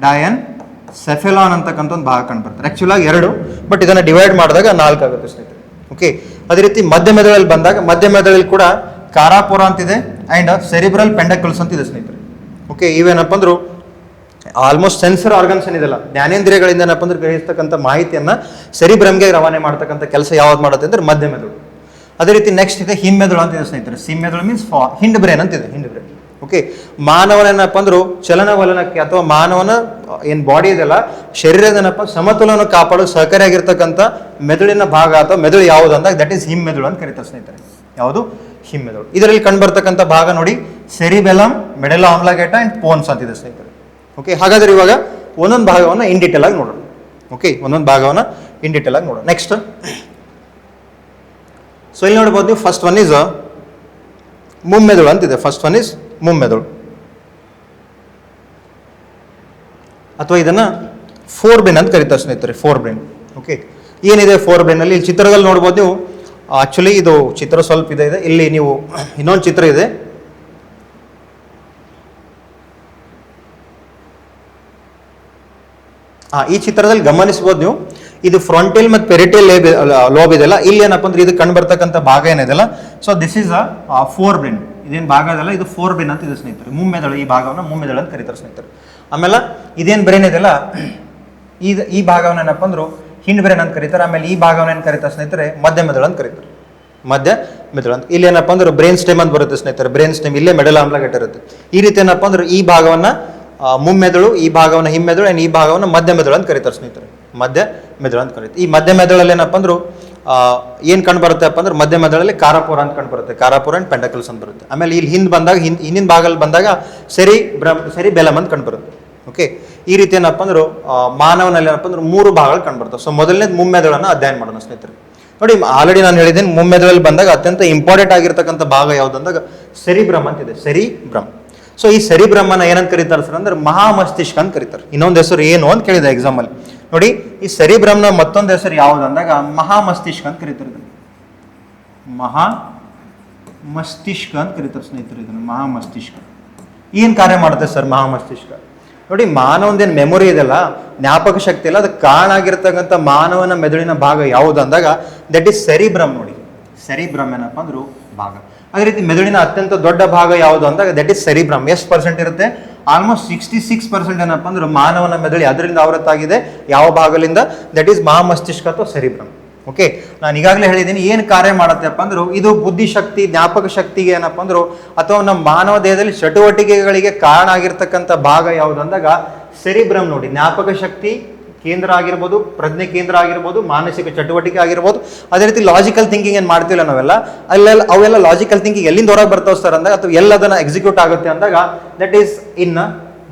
ಡಯನ್ ಸೆಫೆಲಾನ್ ಅಂತಕ್ಕಂಥ ಒಂದು ಭಾಗ ಕಂಡು ಬರ್ತಾರೆ. ಆಕ್ಚುಲ್ ಆಗಿ 2, ಬಟ್ ಇದನ್ನ ಡಿವೈಡ್ ಮಾಡಿದಾಗ 4 ಆಗುತ್ತೆ ಸ್ನೇಹಿತರೆ. ಓಕೆ, ಅದೇ ರೀತಿ ಮಧ್ಯ ಮೆದುಳಲ್ಲಿ ಬಂದಾಗ ಮಧ್ಯ ಮೆದುಳಲ್ಲಿ ಕೂಡ ಕಾರಾಪುರ ಅಂತಿದೆ ಅಂಡ್ ಸೆರಿಬ್ರಲ್ ಪೆಂಡಕಲ್ಸ್ ಅಂತಿದೆ ಸ್ನೇಹಿತರೆ. ಓಕೆ, ಇವೇನಪ್ಪ ಅಂದ್ರು ಆಲ್ಮೋಸ್ಟ್ ಸೆನ್ಸರ್ ಆರ್ಗನ್ಸ್ ಏನಿದೆಲ್ಲ ಜ್ಞಾನೇಂದ್ರಿಯಗಳಿಂದ ಏನಪ್ಪ ಅಂದ್ರೆ ಗ್ರಹಿಸ್ತಕ್ಕಂಥ ಮಾಹಿತಿಯನ್ನ ಸೆರಿಬ್ರಮ್ಗೆ ರವಾನೆ ಮಾಡ್ತಕ್ಕಂಥ ಕೆಲಸ ಯಾವ್ದು ಮಾಡುತ್ತೆ ಅಂದ್ರೆ ಮಧ್ಯ ಮೆದುಳು. ಅದೇ ರೀತಿ ನೆಕ್ಸ್ಟ್ ಇದೆ ಹಿಮ್ಮೆದುಳು ಅಂತಿದೆ ಸ್ನೇಹಿತರೆ. ಸಿಮ್ಮೆದುಳು ಮೀನ್ಸ್ ಹಿಂಡ್ ಬ್ರೈನ್ ಅಂತಿದೆ, ಹಿಂಡ್ ಬ್ರೈನ್. ಓಕೆ, ಮಾನವನ ಏನಪ್ಪ ಅಂದ್ರು ಚಲನವಲನಕ್ಕೆ ಅಥವಾ ಮಾನವನ ಏನು ಬಾಡಿ ಇದೆಲ್ಲ ಶರೀರದನಪ್ಪ ಸಮತೋಲನ ಕಾಪಾಡಲು ಸಹಕಾರಿಯಾಗಿರ್ತಕ್ಕಂಥ ಮೆದುಳಿನ ಭಾಗ ಅಥವಾ ಮೆದುಳು ಯಾವುದು ಅಂದಾಗ ದಟ್ ಈಸ್ ಹಿಮ್ಮೆದುಳು ಅಂತ ಕರೀತಾರೆ ಸ್ನೇಹಿತರೆ. ಯಾವುದು? ಹಿಮ್ಮೆದುಳು. ಇದರಲ್ಲಿ ಕಂಡು ಬರ್ತಕ್ಕಂಥ ಭಾಗ ನೋಡಿ ಸೆರಿಬೆಲಮ್, ಮೆಡೆಲಾ ಆಮ್ಲಾಗೇಟ ಅಂಡ್ ಪೋನ್ಸ್ ಅಂತಿದೆ ಸ್ನೇಹಿತರೆ. ಓಕೆ, ಹಾಗಾದ್ರೆ ಇವಾಗ ಒಂದೊಂದು ಭಾಗವನ್ನು ಇನ್ ಡೀಟೇಲ್ ಆಗಿ ನೋಡೋಣ. ಓಕೆ, ಒಂದೊಂದು ಭಾಗವನ್ನು ಇನ್ ಡೀಟೇಲ್ ಆಗಿ ನೋಡೋಣ. ನೆಕ್ಸ್ಟ್, ಸೊ ಇಲ್ಲಿ ನೋಡ್ಬೋದು ನೀವು ಫಸ್ಟ್ ಒನ್ ಈಸ್ ಮುಮ್ಮೆದುಳು ಅಂತಿದೆ. ಫಸ್ಟ್ ಒನ್ ಈಸ್ ಮುಮ್ಮೆದುಳು, ಅಥವಾ ಇದನ್ನ ಫೋರ್ ಬ್ರೈನ್ ಅಂತ ಕರೀತಾರೆ ಸ್ನೇಹಿತರೆ. Four brain. ಓಕೆ, ಏನಿದೆ ಫೋರ್ ಬ್ರೈನ್ ಅಲ್ಲಿ? ಇಲ್ಲಿ ಚಿತ್ರದಲ್ಲಿ ನೋಡ್ಬೋದು ನೀವು. ಆಕ್ಚುಲಿ ಇದು ಚಿತ್ರ ಸ್ವಲ್ಪ ಇದೆ. ಇಲ್ಲಿ ನೀವು ಇನ್ನೊಂದು ಚಿತ್ರ ಇದೆ. ಈ ಚಿತ್ರದಲ್ಲಿ ಗಮನಿಸಬಹುದು ನೀವು. ಇದು ಫ್ರಂಟಲ್ ಮತ್ತು ಪೆರಿಟಲ್ ಲೋಬ್ ಇದೆಲ್ಲ. ಇಲ್ಲಿ ಏನಪ್ಪ ಅಂದ್ರೆ ಇದು ಕಂಡು ಬರ್ತಕ್ಕಂಥ ಭಾಗ ಏನಿದೆಲ್ಲ, so this is a forebrain. ಇದೇನು ಭಾಗ ಇದೆಲ್ಲ ಇದು ಫೋರ್ ಬ್ರೈನ್ ಅಂತ ಇದೆ ಸ್ನೇಹಿತರೆ. ಮುಮ್ಮೆದುಳು, ಈ ಭಾಗವನ್ನು ಮುಮ್ಮೆದುಳು ಅಂತ ಕರೀತಾರೆ ಸ್ನೇಹಿತರೆ. ಆಮೇಲೆ ಇದೇನು ಬ್ರೈನ್ ಇದೆಲ್ಲ, ಈ ಭಾಗವನ್ನು ಏನಪ್ಪ ಅಂದ್ರು ಹಿಂಡ್ ಬ್ರೈನ್ ಅಂತ ಕರೀತಾರೆ. ಆಮೇಲೆ ಈ ಭಾಗವನ್ನು ಏನು ಕರೀತಾರೆ ಸ್ನೇಹಿತರೆ? ಮಧ್ಯ ಮೆದುಳು ಅಂತ ಕರೀತಾರೆ. ಮಧ್ಯ ಮೆದುಳು ಅಂತ. ಇಲ್ಲಿ ಏನಪ್ಪ ಅಂದ್ರೆ ಬ್ರೈನ್ ಸ್ಟೆಮ್ ಅಂತ ಬರುತ್ತೆ ಸ್ನೇಹಿತರೆ. ಬ್ರೈನ್ ಸ್ಟೆಮ್ ಇಲ್ಲೇ ಮೆಡಲ್ ಆಮ್ಲಗೇಟ ಇರುತ್ತೆ. ಈ ರೀತಿ ಏನಪ್ಪ ಅಂದ್ರೆ ಈ ಭಾಗವನ್ನ ಮುಮ್ಮೆದುಳು, ಈ ಭಾಗವನ್ನು ಹಿಮ್ಮೆದುಳು, ಈ ಭಾಗವನ್ನು ಮಧ್ಯ ಮೆದುಳು ಅಂತ ಕರೀತಾರೆ ಸ್ನೇಹಿತರೆ. ಮಧ್ಯ ಮೆದುಳು ಅಂತ ಕರೀತಾರೆ. ಈ ಮಧ್ಯ ಮೆದುಳಲ್ಲಿ ಏನಪ್ಪ ಅಂದ್ರು ಏನು ಕಂಡು ಬರುತ್ತೆಪ್ಪ ಅಂದ್ರೆ ಮಧ್ಯ ಮೆದುಳಲ್ಲಿ ಕಾರಾಪುರ ಅಂತ ಕಂಡು ಬರುತ್ತೆ. ಕಾರಾಪುರ ಅಂಡ್ ಪೆಂಡಕಲ್ಸ್ ಅಂತ ಬರುತ್ತೆ. ಆಮೇಲೆ ಇಲ್ಲಿ ಹಿಂದಿನ ಭಾಗದಲ್ಲಿ ಬಂದಾಗ ಸೆರಿ ಬೆಲಮ್ ಅಂತ ಕಂಡು ಬರುತ್ತೆ. ಓಕೆ, ಈ ರೀತಿ ಏನಪ್ಪ ಅಂದ್ರು ಮಾನವನಲ್ಲಿ ಏನಪ್ಪ ಅಂದ್ರೆ 3 ಭಾಗಗಳು ಕಂಡುಬರ್ತವೆ. ಸೊ ಮೊದಲನೇದು ಮುಮ್ಮೆದುಳನ್ನು ಅಧ್ಯಯನ ಮಾಡೋಣ ಸ್ನೇಹಿತರೆ. ನೋಡಿ, ಆಲ್ರೆಡಿ ನಾನು ಹೇಳಿದ್ದೇನೆ, ಮುಮ್ಮೆದುಳಲ್ಲಿ ಬಂದಾಗ ಅತ್ಯಂತ ಇಂಪಾರ್ಟೆಂಟ್ ಆಗಿರ್ತಕ್ಕಂಥ ಭಾಗ ಯಾವುದು ಅಂದಾಗ ಸೆರಿಬ್ರಮ್ ಅಂತಿದೆ, ಸೆರಿಬ್ರಮ್. ಸೊ ಈ ಸೆರಿಬ್ರಮ್ಮನ್ನ ಏನಂತ ಕರೀತಾರೆ ಸರ್ ಅಂದ್ರೆ ಮಹಾಮಸ್ತಿಷ್ಕ ಅಂತ ಕರೀತಾರೆ. ಇನ್ನೊಂದು ಹೆಸರು ಏನು ಅಂತ ಕೇಳಿದೆ ಎಕ್ಸಾಮ್ ಅಲ್ಲಿ. ನೋಡಿ, ಈ ಸೆರಿಬ್ರಮ್ನ ಮತ್ತೊಂದು ಹೆಸರು ಯಾವುದು ಅಂದಾಗ ಮಹಾಮಸ್ತಿಷ್ಕ ಅಂತ ಕರೀತಾರೆ. ಇದನ್ನು ಮಹಾಮಸ್ತಿಷ್ಕ ಅಂತ ಕರೀತಾರೆ ಸ್ನೇಹಿತರೆ. ಇದನ್ನು ಮಹಾಮಸ್ತಿಷ್ಕ ಏನ್ ಕಾರ್ಯ ಮಾಡುತ್ತೆ ಸರ್ ಮಹಾಮಸ್ತಿಷ್ಕ? ನೋಡಿ, ಮಾನವನದೇನು ಮೆಮೊರಿ ಇದೆಲ್ಲ, ಜ್ಞಾಪಕ ಶಕ್ತಿ ಇಲ್ಲ, ಅದಕ್ಕೆ ಕಾರಣ ಆಗಿರ್ತಕ್ಕಂಥ ಮಾನವನ ಮೆದುಳಿನ ಭಾಗ ಯಾವುದು ಅಂದಾಗ ದಟ್ ಈಸ್ ಸೆರಿಬ್ರಮ್. ನೋಡಿ, ಸೆರಿಬ್ರಮ್ ಏನಪ್ಪ ಅಂದ್ರು ಭಾಗ. ಅದೇ ರೀತಿ ಮೆದುಳಿನ ಅತ್ಯಂತ ದೊಡ್ಡ ಭಾಗ ಯಾವುದು ಅಂದಾಗ ದಟ್ ಈಸ್ ಸೆರಿಬ್ರಮ್. ಎಷ್ಟು ಪರ್ಸೆಂಟ್ ಇರುತ್ತೆ? ಆಲ್ಮೋಸ್ಟ್ 66% ಏನಪ್ಪ ಅಂದ್ರೆ ಮಾನವನ ಮೆದುಳಿ ಅದರಿಂದ ಆವೃತ್ತಾಗಿದೆ. ಯಾವ ಭಾಗದಿಂದ? ದಟ್ ಈಸ್ ಮಹಾಮಸ್ತಿಷ್ಕ ಅಥವಾ ಸೆರಿಬ್ರಮ್. ಓಕೆ, ನಾನು ಈಗಾಗಲೇ ಹೇಳಿದ್ದೀನಿ ಏನು ಕಾರ್ಯ ಮಾಡುತ್ತಪ್ಪ ಅಂದ್ರು ಇದು ಬುದ್ಧಿಶಕ್ತಿ, ಜ್ಞಾಪಕ ಶಕ್ತಿಗೆ ಏನಪ್ಪ ಅಂದ್ರು ಅಥವಾ ನಮ್ಮ ಮಾನವ ದೇಹದಲ್ಲಿ ಚಟುವಟಿಕೆಗಳಿಗೆ ಕಾರಣ ಆಗಿರ್ತಕ್ಕಂಥ ಭಾಗ ಯಾವುದು ಅಂದಾಗ ಸೆರಿಬ್ರಮ್. ನೋಡಿ, ಜ್ಞಾಪಕ ಶಕ್ತಿ ಕೇಂದ್ರ ಆಗಿರ್ಬೋದು, ಪ್ರಜ್ಞೆ ಕೇಂದ್ರ ಆಗಿರ್ಬೋದು, ಮಾನಸಿಕ ಚಟುವಟಿಕೆ ಆಗಿರ್ಬೋದು, ಅದೇ ರೀತಿ ಲಾಜಿಕಲ್ ಥಿಂಕಿಂಗ್ ಏನು ಮಾಡ್ತಿಲ್ಲ ನಾವೆಲ್ಲ, ಅವೆಲ್ಲ ಲಾಜಿಕಲ್ ಥಿಂಕಿಂಗ್ ಎಲ್ಲಿಂದ ಹೊರಗೆ ಬರ್ತಾವೆ ಸರ್ ಅಂದಾಗ ಅಥವಾ ಎಲ್ಲದನ್ನ ಎಕ್ಸಿಕ್ಯೂಟ್ ಆಗುತ್ತೆ ಅಂದಾಗ ದಟ್ ಈಸ್ ಇನ್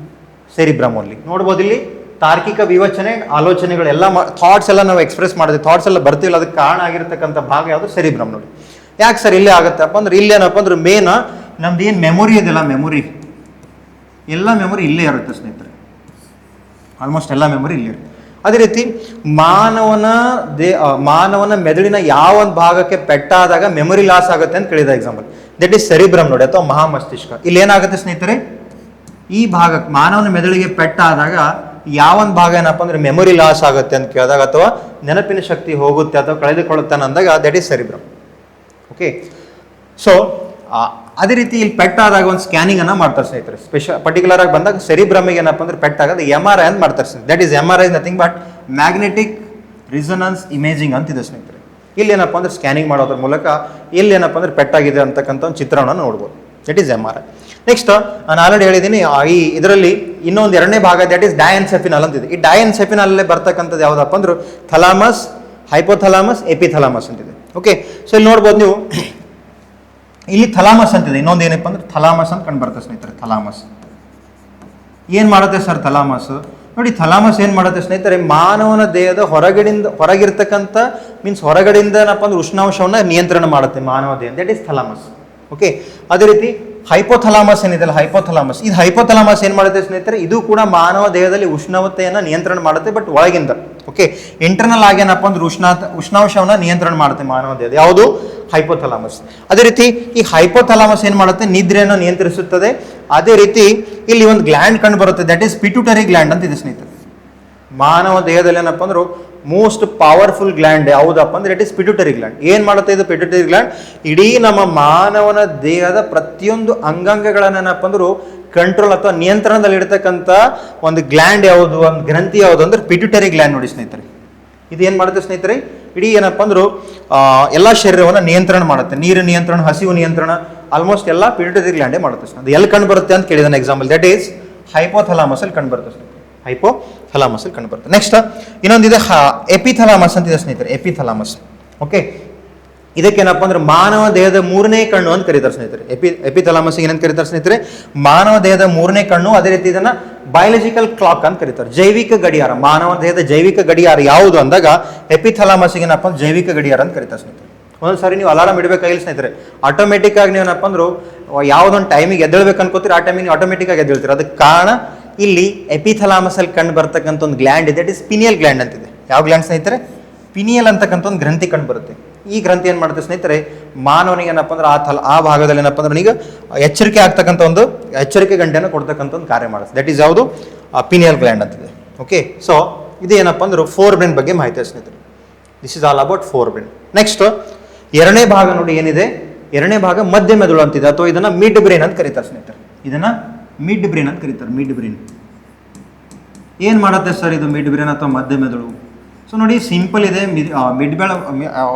ಸೆರಿಬ್ರಮ್ ಓನ್ಲಿ. ನೋಡ್ಬೋದು ಇಲ್ಲಿ ತಾರ್ಕಿಕ ವಿವೇಚನೆ, ಆಲೋಚನೆಗಳೆಲ್ಲ ಥಾಟ್ಸ್ ಎಲ್ಲ ನಾವು ಎಕ್ಸ್ಪ್ರೆಸ್ ಮಾಡಿದ್ವಿ, ಥಾಟ್ಸ್ ಎಲ್ಲ ಬರ್ತಿಲ್ಲ, ಅದಕ್ಕೆ ಕಾರಣ ಆಗಿರ್ತಕ್ಕಂಥ ಭಾಗ ಯಾವುದು? ಸೆರಿಬ್ರಮ್. ನೋಡಿ, ಯಾಕೆ ಸರ್ ಇಲ್ಲೇ ಆಗುತ್ತಪ್ಪ ಅಂದ್ರೆ ಇಲ್ಲಿ ಏನಪ್ಪ ಅಂದ್ರೆ ಮೇನ್ ನಮ್ದು ಏನು ಮೆಮೊರಿ ಇದೆಲ್ಲ, ಎಲ್ಲ ಮೆಮೊರಿ ಇಲ್ಲೇ ಇರುತ್ತೆ ಸ್ನೇಹಿತರೆ. ಆಲ್ಮೋಸ್ಟ್ ಎಲ್ಲ ಮೆಮೊರಿ ಇಲ್ಲೇ ಇರುತ್ತೆ. ಅದೇ ರೀತಿ ಮಾನವನ ಮೆದುಳಿನ ಯಾವ ಒಂದು ಭಾಗಕ್ಕೆ ಪೆಟ್ಟಾದಾಗ ಮೆಮೊರಿ ಲಾಸ್ ಆಗುತ್ತೆ ಅಂತ ಕೇಳಿದ ಎಕ್ಸಾಂಪಲ್, ದಟ್ ಈಸ್ ಸೆರಿಬ್ರಮ್ ನೋಡಿ, ಅಥವಾ ಮಹಾಮಸ್ತಿಷ್ಕ. ಇಲ್ಲಿ ಏನಾಗುತ್ತೆ ಸ್ನೇಹಿತರೆ, ಈ ಭಾಗಕ್ಕೆ ಮಾನವನ ಮೆದುಳಿಗೆ ಪೆಟ್ಟಾದಾಗ ಯಾವ ಒಂದು ಭಾಗ ಏನಪ್ಪ ಅಂದ್ರೆ ಮೆಮೊರಿ ಲಾಸ್ ಆಗುತ್ತೆ ಅಂತ ಕೇಳಿದಾಗ ಅಥವಾ ನೆನಪಿನ ಶಕ್ತಿ ಹೋಗುತ್ತೆ ಅಥವಾ ಕಳೆದುಕೊಳ್ಳುತ್ತಾನೆ ಅಂದಾಗ ದಟ್ ಈಸ್ ಸೆರಿಬ್ರಮ್. ಓಕೆ, ಸೊ ಅದೇ ರೀತಿ ಇಲ್ಲಿ ಪೆಟ್ಟಾದಾಗ ಒಂದು ಸ್ಕ್ಯಾನಿಂಗ್ ಅನ್ನ ಮಾಡ್ತಾರೆ ಸ್ನೇಹಿತರೆ. ಪರ್ಟಿಕ್ಯುಲರ್ ಆಗಿ ಬಂದಾಗ ಸೆರಿಬ್ರಮ್ಗೆ ಏನಪ್ಪ ಅಂದ್ರೆ ಪೆಟ್ಟಾಗದು MRI ಅಂತ ಮಾಡ್ತಾರೆ ಸ್ನೇಹಿತರೆ. That is MRI is nothing but magnetic ರಿಸೊನೆನ್ಸ್ imaging ಅಂತಿದೆ ಸ್ನೇಹಿತರೆ. ಇಲ್ಲಿ ಏನಪ್ಪ ಅಂದ್ರೆ ಸ್ಕ್ಯಾನಿಂಗ್ ಮಾಡೋದ್ರ ಮೂಲಕ ಎಲ್ಲಿ ಏನಪ್ಪ ಅಂದ್ರೆ ಪೆಟ್ಟಾಗಿದೆ ಅಂತಕ್ಕಂಥ ಒಂದು ಚಿತ್ರಣವನ್ನು ನೋಡ್ಬೋದು. That is MRI. ನೆಕ್ಸ್ಟ್ ನಾನು ಆಲ್ರೆಡಿ ಹೇಳಿದ್ದೀನಿ, ಈ ಇದರಲ್ಲಿ ಇನ್ನೊಂದು ಎರಡನೇ ಭಾಗ ದಟ್ ಈಸ್ ಡಯಾನ್ಸೆಫಿನಲ್ ಅಂತಿದೆ. ಈ ಡಯಾನ್ಸೆಫಿನಲ್ಲೇ ಬರ್ತಕ್ಕಂಥದ್ದು ಯಾವುದಪ್ಪ ಅಂದ್ರೆ ಥಲಾಮಸ್, ಹೈಪೋಥಲಾಮಸ್, ಎಪಿಥಲಾಮಸ್ ಅಂತಿದೆ. ಓಕೆ, ಸೊ ಇಲ್ಲಿ ನೋಡ್ಬೋದು ನೀವು, ಇಲ್ಲಿ ಥಲಾಮಸ್ ಅಂತಿದೆ. ಇನ್ನೊಂದು ಏನಪ್ಪ ಅಂದ್ರೆ ಥಲಾಮಸ್ ಅಂತ ಕಂಡು ಬರುತ್ತೆ ಸ್ನೇಹಿತರೆ. ಥಲಾಮಸ್ ಏನ್ ಮಾಡುತ್ತೆ ಸರ್? ಥಲಾಮಸ್ ನೋಡಿ, ಥಲಾಮಸ್ ಏನ್ ಮಾಡುತ್ತೆ ಸ್ನೇಹಿತರೆ, ಮಾನವನ ದೇಹದ ಹೊರಗಿರ್ತಕ್ಕಂಥ ಹೊರಗಡೆಯಿಂದ ಏನಪ್ಪ ಅಂದ್ರೆ ಉಷ್ಣಾಂಶವನ್ನ ನಿಯಂತ್ರಣ ಮಾಡುತ್ತೆ ಮಾನವ ದೇಹ. That is thalamus. ಓಕೆ, ಅದೇ ರೀತಿ ಹೈಪೋಥಲಾಮಸ್ ಏನಿದೆಲ್ಲ, ಹೈಪೋಥಲಾಮಸ್, ಇದು ಹೈಪೋಥಲಾಮಸ್ ಏನ್ ಮಾಡುತ್ತೆ ಸ್ನೇಹಿತರೆ, ಇದು ಕೂಡ ಮಾನವ ದೇಹದಲ್ಲಿ ಉಷ್ಣವತೆಯನ್ನ ನಿಯಂತ್ರಣ ಮಾಡುತ್ತೆ, ಬಟ್ ಒಳಗಿಂದ. ಓಕೆ, ಇಂಟರ್ನಲ್ ಆಗಿ ಏನಪ್ಪ ಅಂದ್ರೆ ಉಷ್ಣಾಂಶವನ್ನ ನಿಯಂತ್ರಣ ಮಾಡುತ್ತೆ ಮಾನವ ದೇಹದ. ಯಾವುದು? ಹೈಪೋಥಲಾಮಸ್. ಅದೇ ರೀತಿ ಈ ಹೈಪೋಥಲಾಮಸ್ ಏನ್ ಮಾಡುತ್ತೆ, ನಿದ್ರೆಯನ್ನು ನಿಯಂತ್ರಿಸುತ್ತದೆ. ಅದೇ ರೀತಿ ಇಲ್ಲಿ ಒಂದು ಗ್ಲ್ಯಾಂಡ್ ಕಂಡು ಬರುತ್ತೆ, ದಟ್ ಈಸ್ ಪಿಟ್ಯೂಟರಿ ಗ್ಲ್ಯಾಂಡ್ ಅಂತ ಇದೆ ಸ್ನೇಹಿತರೆ. ಮಾನವ ದೇಹದಲ್ಲಿ ಏನಪ್ಪ ಅಂದ್ರೆ ಮೋಸ್ಟ್ ಪವರ್ಫುಲ್ ಗ್ಲ್ಯಾಂಡ್ ಯಾವುದಪ್ಪ ಅಂದ್ರೆ ಇಟ್ ಇಸ್ ಪಿಟ್ಯೂಟರಿ ಗ್ಲ್ಯಾಂಡ್. ಏನ್ ಮಾಡುತ್ತೆ ಇದು ಪಿಟ್ಯೂಟರಿ ಗ್ಲ್ಯಾಂಡ್? ಇಡೀ ನಮ್ಮ ಮಾನವನ ದೇಹದ ಪ್ರತಿಯೊಂದು ಅಂಗಾಂಗಗಳನ್ನೇನಪ್ಪ ಅಂದ್ರು ಕಂಟ್ರೋಲ್ ಅಥವಾ ನಿಯಂತ್ರಣದಲ್ಲಿ ಇಡ್ತಕ್ಕಂಥ ಒಂದು ಗ್ಲ್ಯಾಂಡ್ ಯಾವುದು, ಒಂದು ಗ್ರಂಥಿ ಯಾವುದು ಅಂದ್ರೆ ಪಿಟ್ಯೂಟರಿ ಗ್ಲ್ಯಾಂಡ್. ನೋಡಿ ಸ್ನೇಹಿತರೆ, ಇದು ಏನ್ ಮಾಡುತ್ತೆ ಸ್ನೇಹಿತರೆ, ಇಡೀ ಏನಪ್ಪ ಅಂದ್ರು ಎಲ್ಲ ಶರೀರವನ್ನು ನಿಯಂತ್ರಣ ಮಾಡುತ್ತೆ. ನೀರು ನಿಯಂತ್ರಣ, ಹಸಿವು ನಿಯಂತ್ರಣ, ಆಲ್ಮೋಸ್ಟ್ ಎಲ್ಲ ಪಿಟ್ಯೂಟರಿ ಗ್ಲ್ಯಾಂಡೇ ಮಾಡುತ್ತೆ. ಅದು ಎಲ್ಲಿ ಕಂಡು ಬರುತ್ತೆ ಅಂತ ಕೇಳಿದಾನೆ ಎಕ್ಸಾಂಪಲ್, ದಟ್ ಈಸ್ ಹೈಪೋಥಲಾಮಸ್ ಅಲ್ಲಿ ಕಂಡು ಬರುತ್ತೆ. ಹೈಪೋಥಲಾಮಸ್ ಅಲ್ಲಿ ಕಂಡು ಬರುತ್ತೆ. ನೆಕ್ಸ್ಟ್ ಇನ್ನೊಂದಿದೆ ಎಪಿಥಲಾಮಸ್ ಅಂತಿದೆ ಸ್ನೇಹಿತರೆ. ಎಪಿಥಲಾಮಸ್. ಓಕೆ, ಇದಕ್ಕೇನಪ್ಪ ಅಂದ್ರೆ ಮಾನವ ದೇಹದ 3ನೇ ಕಣ್ಣು ಅಂತ ಕರೀತಾರೆ ಸ್ನೇಹಿತರೆ. ಎಪಿಥಲಾಮಸ್ ಏನಂತ ಕರೀತಾರೆ ಸ್ನೇಹಿತರೆ? ಮಾನವ ದೇಹದ 3ನೇ ಕಣ್ಣು. ಅದೇ ರೀತಿ ಇದನ್ನ ಬಯಾಲಜಿಕಲ್ ಕ್ಲಾಕ್ ಅಂತ ಕರೀತಾರೆ, ಜೈವಿಕ ಗಡಿಯಾರ. ಮಾನವ ದೇಹದ ಜೈವಿಕ ಗಡಿಯಾರ ಯಾವುದು ಅಂದಾಗ ಎಪಿಥಲಾಮಸ್ ಏನಪ್ಪ ಅಂದ್ರೆ ಜೈವಿಕ ಗಡಿಯಾರ ಅಂತ ಕರೀತಾರೆ ಸ್ನೇಹಿತರೆ. ಒಂದೊಂದ್ಸಾರಿ ನೀವು ಅಲಾರಾಮ್ ಇಡಬೇಕಾಗಿಲ್ಲ ಸ್ನೇಹಿತರೆ, ಆಟೋಮೆಟಿಕ್ ಆಗಿ ನೀವು ಏನಪ್ಪ ಅಂದ್ರು ಯಾವುದೊಂದು ಟೈಮಿಗೆ ಎದ್ದೇಳ್ಬೇಕು ಅನ್ಕೋತೀರಿ, ಆ ಟೈಮಿಗೆ ಆಟೋಮೆಟಿಕ್ ಆಗಿ ಎದ್ದೇಳ್ತೀರಿ. ಅದಕ್ಕೆ ಕಾರಣ ಇಲ್ಲಿ ಎಪಿಥಲಾಮಸ್ ಅಲ್ಲಿ ಕಂಡು ಬರ್ತಕ್ಕಂಥ ಒಂದು ಗ್ಲ್ಯಾಂಡ್ ಇದೆ, ಇಟ್ ಇಸ್ ಪಿನಿಯಲ್ ಗ್ಲ್ಯಾಂಡ್ ಅಂತಿದೆ. ಯಾವ ಗ್ಲ್ಯಾಂಡ್ ಸ್ನೇಹಿತರೆ? ಪಿನಿಯಲ್ ಅಂತಕ್ಕಂಥ ಒಂದು ಗ್ರಂಥಿ ಕಂಡು ಬರುತ್ತೆ. ಈ ಗ್ರಂಥಿ ಏನ್ ಮಾಡುತ್ತೆ ಸ್ನೇಹಿತರೆ, ಮಾನವನಿಗೆ ಏನಪ್ಪ ಅಂದ್ರೆ ಆ ಭಾಗದಲ್ಲಿ ಏನಪ್ಪ ಅಂದ್ರೆ ಈಗ ಎಚ್ಚರಿಕೆ ಆಗ್ತಕ್ಕಂಥ ಒಂದು ಎಚ್ಚರಿಕೆ ಗಂಟೆಯನ್ನು ಕೊಡ್ತಕ್ಕಂಥ ಒಂದು ಕಾರ್ಯ ಮಾಡುತ್ತೆ. ದಟ್ ಈಸ್ ಯಾವುದು? ಪಿನಿಯಲ್ ಗ್ಲ್ಯಾಂಡ್ ಅಂತಿದೆ. ಓಕೆ, ಸೊ ಇದು ಏನಪ್ಪ ಅಂದ್ರೆ ಫೋರ್ ಬ್ರೈನ್ ಬಗ್ಗೆ ಮಾಹಿತಿ ಸ್ನೇಹಿತರೆ. This is all about four brain. Next ಎರಡನೇ ಭಾಗ ನೋಡಿ ಏನಿದೆ, ಎರಡನೇ ಭಾಗ ಮಧ್ಯ ಮೆದುಳು ಅಂತಿದೆ, ಅಥವಾ ಇದನ್ನ ಮಿಡ್ ಬ್ರೈನ್ ಅಂತ ಕರೀತಾರೆ ಸ್ನೇಹಿತರೆ. ಇದನ್ನ ಮಿಡ್ ಬ್ರೈನ್ ಅಂತ ಕರೀತಾರೆ. ಮಿಡ್ ಬ್ರೈನ್ ಏನ್ ಮಾಡುತ್ತೆ ಸರ್ ಇದು ಮಿಡ್ ಬ್ರೈನ್ ಅಥವಾ ಮಧ್ಯ ಮೆದುಳು? ಸೊ ನೋಡಿ, ಸಿಂಪಲ್ ಇದೆ. ಮಿಡ್ ಬ್ರೈನ್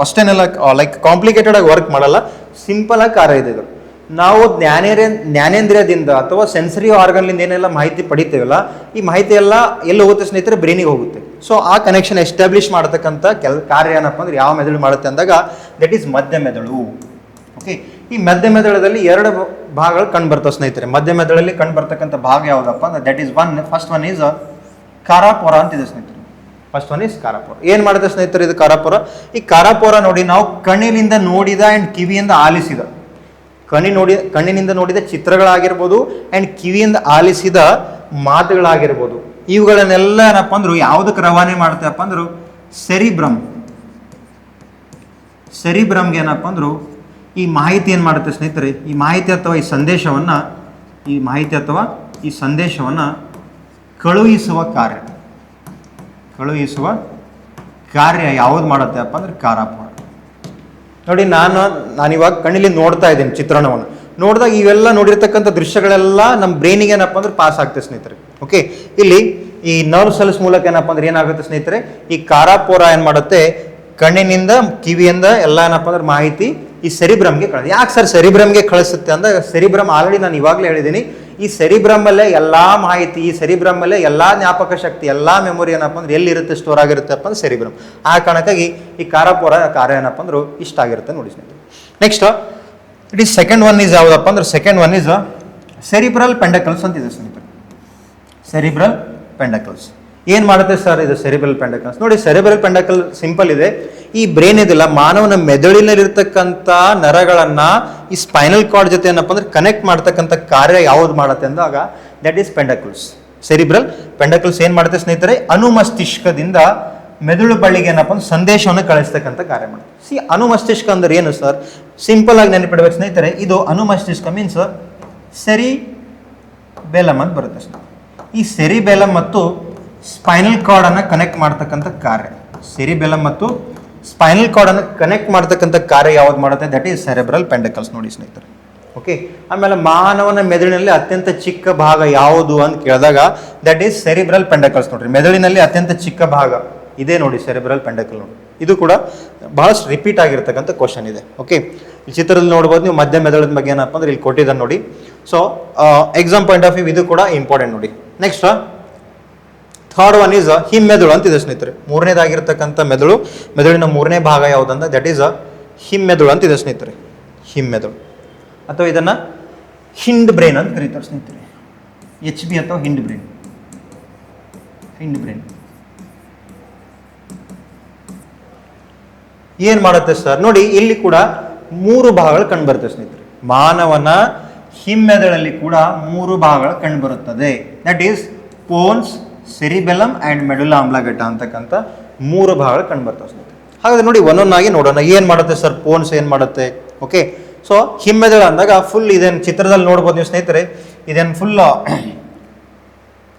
ಅಷ್ಟೇನೆಲ್ಲ ಲೈಕ್ ಕಾಂಪ್ಲಿಕೇಟೆಡ್ ಆಗಿ ವರ್ಕ್ ಮಾಡಲ್ಲ, ಸಿಂಪಲ್ ಆಗಿ ಕಾರ್ಯ ಇದೆ ಇದು. ನಾವು ಜ್ಞಾನೇಂದ್ರಿಯದಿಂದ ಅಥವಾ ಸೆನ್ಸರಿ ಆರ್ಗನ್ಲಿಂದ ಏನೆಲ್ಲ ಮಾಹಿತಿ ಪಡಿತೇವಲ್ಲ, ಈ ಮಾಹಿತಿ ಎಲ್ಲ ಎಲ್ಲಿ ಹೋಗುತ್ತೆ ಸ್ನೇಹಿತರೆ? ಬ್ರೈನಿಗೆ ಹೋಗುತ್ತೆ. ಸೊ ಆ ಕನೆಕ್ಷನ್ ಎಸ್ಟಾಬ್ಲಿಷ್ ಮಾಡತಕ್ಕಂಥ ಕಾರ್ಯ ಏನಪ್ಪ ಅಂದ್ರೆ ಯಾವ ಮೆದುಳು ಮಾಡುತ್ತೆ ಅಂದಾಗ ದಟ್ ಈಸ್ ಮಧ್ಯ ಮೆದುಳು. ಓಕೆ, ಈ ಮಧ್ಯ ಮೆದುಳದಲ್ಲಿ ಎರಡು ಭಾಗಗಳು ಕಂಡು ಬರ್ತವೆ ಸ್ನೇಹಿತರೆ. ಮಧ್ಯ ಮೆದುಳಲ್ಲಿ ಕಂಡು ಬರ್ತಕ್ಕಂಥ ಭಾಗ ಯಾವುದಪ್ಪ ಅಂದ್ರೆ that is first one is corpora ಅಂತಿದೆ ಸ್ನೇಹಿತರೆ. First one is corpora. ಏನ್ ಮಾಡುತ್ತೆ ಸ್ನೇಹಿತರೆ ಇದು ಕಾರಾಪೋರ? ಈ ಕಾರಾಪೋರ ನೋಡಿ ನಾವು ಕಣ್ಣಿನಿಂದ ನೋಡಿದ ಅಂಡ್ ಕಿವಿಯಿಂದ ಆಲಿಸಿದ, ಕಣ್ಣಿನಿಂದ ನೋಡಿದ ಚಿತ್ರಗಳಾಗಿರ್ಬೋದು ಅಂಡ್ ಕಿವಿಯಿಂದ ಆಲಿಸಿದ ಮಾತುಗಳಾಗಿರ್ಬೋದು, ಇವುಗಳನ್ನೆಲ್ಲ ಏನಪ್ಪ ಅಂದ್ರು ಯಾವುದಕ್ಕೆ ರವಾನೆ ಮಾಡ್ತೇವಪ್ಪ ಅಂದ್ರು ಸೆರಿಬ್ರಮ್ಗೆ ಏನಪ್ಪ ಅಂದ್ರು ಈ ಮಾಹಿತಿ ಏನು ಮಾಡುತ್ತೆ ಸ್ನೇಹಿತರೆ, ಈ ಮಾಹಿತಿ ಅಥವಾ ಈ ಸಂದೇಶವನ್ನ ಕಳುಹಿಸುವ ಕಾರ್ಯ ಯಾವ್ದು ಮಾಡುತ್ತೆ ಅಪ್ಪ ಅಂದ್ರೆ ಕಾರಾಪೋರ. ನೋಡಿ ನಾನಿವಾಗ ಕಣ್ಣಿಲಿ ನೋಡ್ತಾ ಇದ್ದೀನಿ ಚಿತ್ರಣವನ್ನು, ನೋಡಿದಾಗ ಇವೆಲ್ಲ ನೋಡಿರ್ತಕ್ಕಂಥ ದೃಶ್ಯಗಳೆಲ್ಲ ನಮ್ಮ ಬ್ರೈನಿಗೆ ಏನಪ್ಪ ಅಂದ್ರೆ ಪಾಸ್ ಆಗ್ತದೆ ಸ್ನೇಹಿತರೆ. ಓಕೆ, ಇಲ್ಲಿ ಈ ನರ್ವ್ ಸೆಲ್ಸ್ ಮೂಲಕ ಏನಪ್ಪ ಅಂದ್ರೆ ಏನಾಗುತ್ತೆ ಸ್ನೇಹಿತರೆ, ಈ ಕಾರಾಪೋರ ಏನ್ ಮಾಡುತ್ತೆ ಕಣ್ಣಿನಿಂದ ಕಿವಿಯಿಂದ ಎಲ್ಲ ಏನಪ್ಪ ಅಂದ್ರೆ ಮಾಹಿತಿ ಈ ಸೆರಿಬ್ರಮ್ಗೆ ಕಳಿಸುತ್ತೆ. ಯಾಕೆ ಸರ್ ಸೆರಿಬ್ರಮ್ಗೆ ಕಳಿಸುತ್ತೆ ಅಂದ್ರೆ, ಸೆರಿಬ್ರಮ್ ಆಲ್ರೆಡಿ ನಾನು ಇವಾಗಲೇ ಹೇಳಿದ್ದೀನಿ, ಈ ಸೆರಿಬ್ರಮ್ಮಲ್ಲೇ ಎಲ್ಲಾ ಮಾಹಿತಿ, ಈ ಸೆರಿಬ್ರಮ್ಮಲ್ಲೇ ಎಲ್ಲಾ ಜ್ಞಾಪಕ ಶಕ್ತಿ, ಎಲ್ಲಾ ಮೆಮೊರಿ ಏನಪ್ಪ ಅಂದ್ರೆ ಎಲ್ಲಿರುತ್ತೆ ಸ್ಟೋರ್ ಆಗಿರುತ್ತಪ್ಪ ಅಂದ್ರೆ ಸೆರಿಬ್ರಮ್. ಆ ಕಾರಣಕ್ಕಾಗಿ ಈ ಕಾರಾಪೋರ ಕಾರ್ಯ ಏನಪ್ಪ ಅಂದ್ರೆ ಇಷ್ಟ ಆಗಿರುತ್ತೆ ನೋಡಿ ಸ್ನೇಹಿತರೆ. Next it is second one is ಯಾವುದಪ್ಪ ಅಂದ್ರೆ ಸೆಕೆಂಡ್ ಒನ್ ಈಸ್ ಸೆರಿಬ್ರಲ್ ಪೆಂಡಕಲ್ಸ್ ಅಂತಿದೆ ಸ್ನೇಹಿತರೆ. ಸೆರಿಬ್ರಲ್ ಪೆಂಡಕಲ್ಸ್ ಏನ್ ಮಾಡುತ್ತೆ ಸರ್ ಇದು ಸೆರಿಬ್ರಲ್ ಪೆಂಡಕಲ್ಸ್? ನೋಡಿ ಸೆರಿಬ್ರಲ್ ಪೆಂಡಕಲ್ ಸಿಂಪಲ್ ಇದೆ. ಈ ಬ್ರೈನ್ ಇದಿಲ್ಲ, ಮಾನವನ ಮೆದುಳಿನಲ್ಲಿರ್ತಕ್ಕಂಥ ನರಗಳನ್ನ ಈ ಸ್ಪೈನಲ್ ಕಾರ್ಡ್ ಜೊತೆ ಏನಪ್ಪ ಅಂದ್ರೆ ಕನೆಕ್ಟ್ ಮಾಡ್ತಕ್ಕಂಥ ಕಾರ್ಯ ಯಾವ್ದು ಮಾಡುತ್ತೆ ಅಂದಾಗ ದಟ್ ಈಸ್ ಪೆಂಡಕಲ್ಸ್. ಸೆರಿಬ್ರಲ್ ಪೆಂಡಕಲ್ಸ್ ಏನ್ ಮಾಡುತ್ತೆ ಸ್ನೇಹಿತರೆ, ಅನುಮಸ್ತಿಷ್ಕದಿಂದ ಮೆದುಳು ಬಳ್ಳಿಗೆ ಏನಪ್ಪ ಅಂದ್ರೆ ಸಂದೇಶವನ್ನು ಕಳಿಸ್ತಕ್ಕಂಥ ಕಾರ್ಯ ಮಾಡುತ್ತೆ. ಅನುಮಸ್ತಿಷ್ಕ ಅಂದ್ರೆ ಏನು ಸರ್? ಸಿಂಪಲ್ ಆಗಿ ನೆನಪಿಡ್ಬೇಕು ಸ್ನೇಹಿತರೆ, ಇದು ಅನುಮಸ್ತಿಷ್ಕ ಮೀನ್ಸ್ ಸೆರಿಬೆಲಮ್ ಅಂತ ಬರುತ್ತೆ ಸರ್. ಈ ಸೆರಿಬೆಲಮ್ ಮತ್ತು ಸ್ಪೈನಲ್ ಕಾರ್ಡ್ ಅನ್ನ ಕನೆಕ್ಟ್ ಮಾಡ್ತಕ್ಕಂಥ ಕಾರ್ಯ, ಸೆರಿಬೆಲಮ್ ಮತ್ತು ಸ್ಪೈನಲ್ ಕಾರ್ಡ್ ಅನ್ನು ಕನೆಕ್ಟ್ ಮಾಡ್ತಕ್ಕಂಥ ಕಾರ್ಯ ಯಾವ್ದು ಮಾಡುತ್ತೆ ದಟ್ ಈಸ್ ಸೆರೆಬ್ರಲ್ ಪೆಂಡಕಲ್ಸ್ ನೋಡಿ ಸ್ನೇಹಿತರೆ. ಓಕೆ, ಆಮೇಲೆ ಮಾನವನ ಮೆದುಳಿನಲ್ಲಿ ಅತ್ಯಂತ ಚಿಕ್ಕ ಭಾಗ ಯಾವುದು ಅಂತ ಕೇಳಿದಾಗ ದಟ್ ಈಸ್ ಸೆರಿಬ್ರಲ್ ಪೆಂಡಕಲ್ಸ್ ನೋಡ್ರಿ. ಮೆದುಳಿನಲ್ಲಿ ಅತ್ಯಂತ ಚಿಕ್ಕ ಭಾಗ ಇದೇ ನೋಡಿ ಸೆರೆಬ್ರಲ್ ಪೆಂಡಕಲ್ ನೋಡಿ. ಇದು ಕೂಡ ಬಹಳಷ್ಟು ರಿಪೀಟ್ ಆಗಿರ್ತಕ್ಕಂಥ ಕ್ವಶನ್ ಇದೆ. ಓಕೆ, ಈ ಚಿತ್ರದಲ್ಲಿ ನೋಡ್ಬೋದು ನೀವು ಮಧ್ಯ ಮೆದುಳಿನ ಬಗ್ಗೆ ಏನಪ್ಪ ಅಂದ್ರೆ ಇಲ್ಲಿ ಕೊಟ್ಟಿದ್ದಾರೆ ನೋಡಿ. So exam point of view ಇದು ಕೂಡ ಇಂಪಾರ್ಟೆಂಟ್ ನೋಡಿ. ನೆಕ್ಸ್ಟ್ ಥರ್ಡ್ ಒನ್ ಈಸ್ ಹಿಮ್ಮೆದುಳು ಅಂತಿದೆ ಸ್ನೇಹಿತರೆ. ಮೂರನೇದಾಗಿರ್ತಕ್ಕಂಥ ಮೆದುಳಿನ ಮೂರನೇ ಭಾಗ ಯಾವುದಂತ ದಟ್ ಈಸ್ ಹಿಮ್ಮೆದುಳು ಅಂತಿದೆ ಸ್ನೇಹಿತರೆ. ಹಿಮ್ಮೆದುಳು ಅಥವಾ ಇದನ್ನ ಹಿಂಡ್ ಬ್ರೈನ್ ಅಂತ ಕರೀತಾರೆ ಸ್ನೇಹಿತರೆ. HB ಅಥವಾ ಹಿಂಡ್ ಬ್ರೈನ್. ಏನ್ ಮಾಡುತ್ತೆ ಸರ್? ನೋಡಿ ಇಲ್ಲಿ ಕೂಡ ಮೂರು ಭಾಗಗಳು ಕಂಡು ಬರುತ್ತೆ ಸ್ನೇಹಿತರೆ. ಮಾನವನ ಹಿಮ್ಮೆದುಳಲ್ಲಿ ಕೂಡ ಮೂರು ಭಾಗಗಳು ಕಂಡು ಬರುತ್ತದೆ. ದಟ್ ಈಸ್ ಪೋನ್ಸ್, ಸೆರಿಬೆಲಮ್ ಅಂಡ್ ಮೆಡುಲಾ ಆಮ್ಲಘಟ್ಟ ಅಂತಕ್ಕಂಥ ಮೂರು ಭಾಗಗಳು ಕಂಡು ಬರ್ತವೆ ಸ್ನೇಹಿತರೆ. ಹಾಗಾದ್ರೆ ನೋಡಿ ಒಂದೊಂದಾಗಿ ನೋಡೋಣ. ಏನ್ ಮಾಡುತ್ತೆ ಸರ್ ಪೋನ್ಸ್ ಏನ್ ಮಾಡುತ್ತೆ? ಓಕೆ, ಸೊ ಹಿಮ್ಮೆದುಳು ಅಂದಾಗ ಫುಲ್ ಇದೇನು ಚಿತ್ರದಲ್ಲಿ ನೋಡ್ಬೋದು ನೀವು ಸ್ನೇಹಿತರೆ. ಇದೇನು ಫುಲ್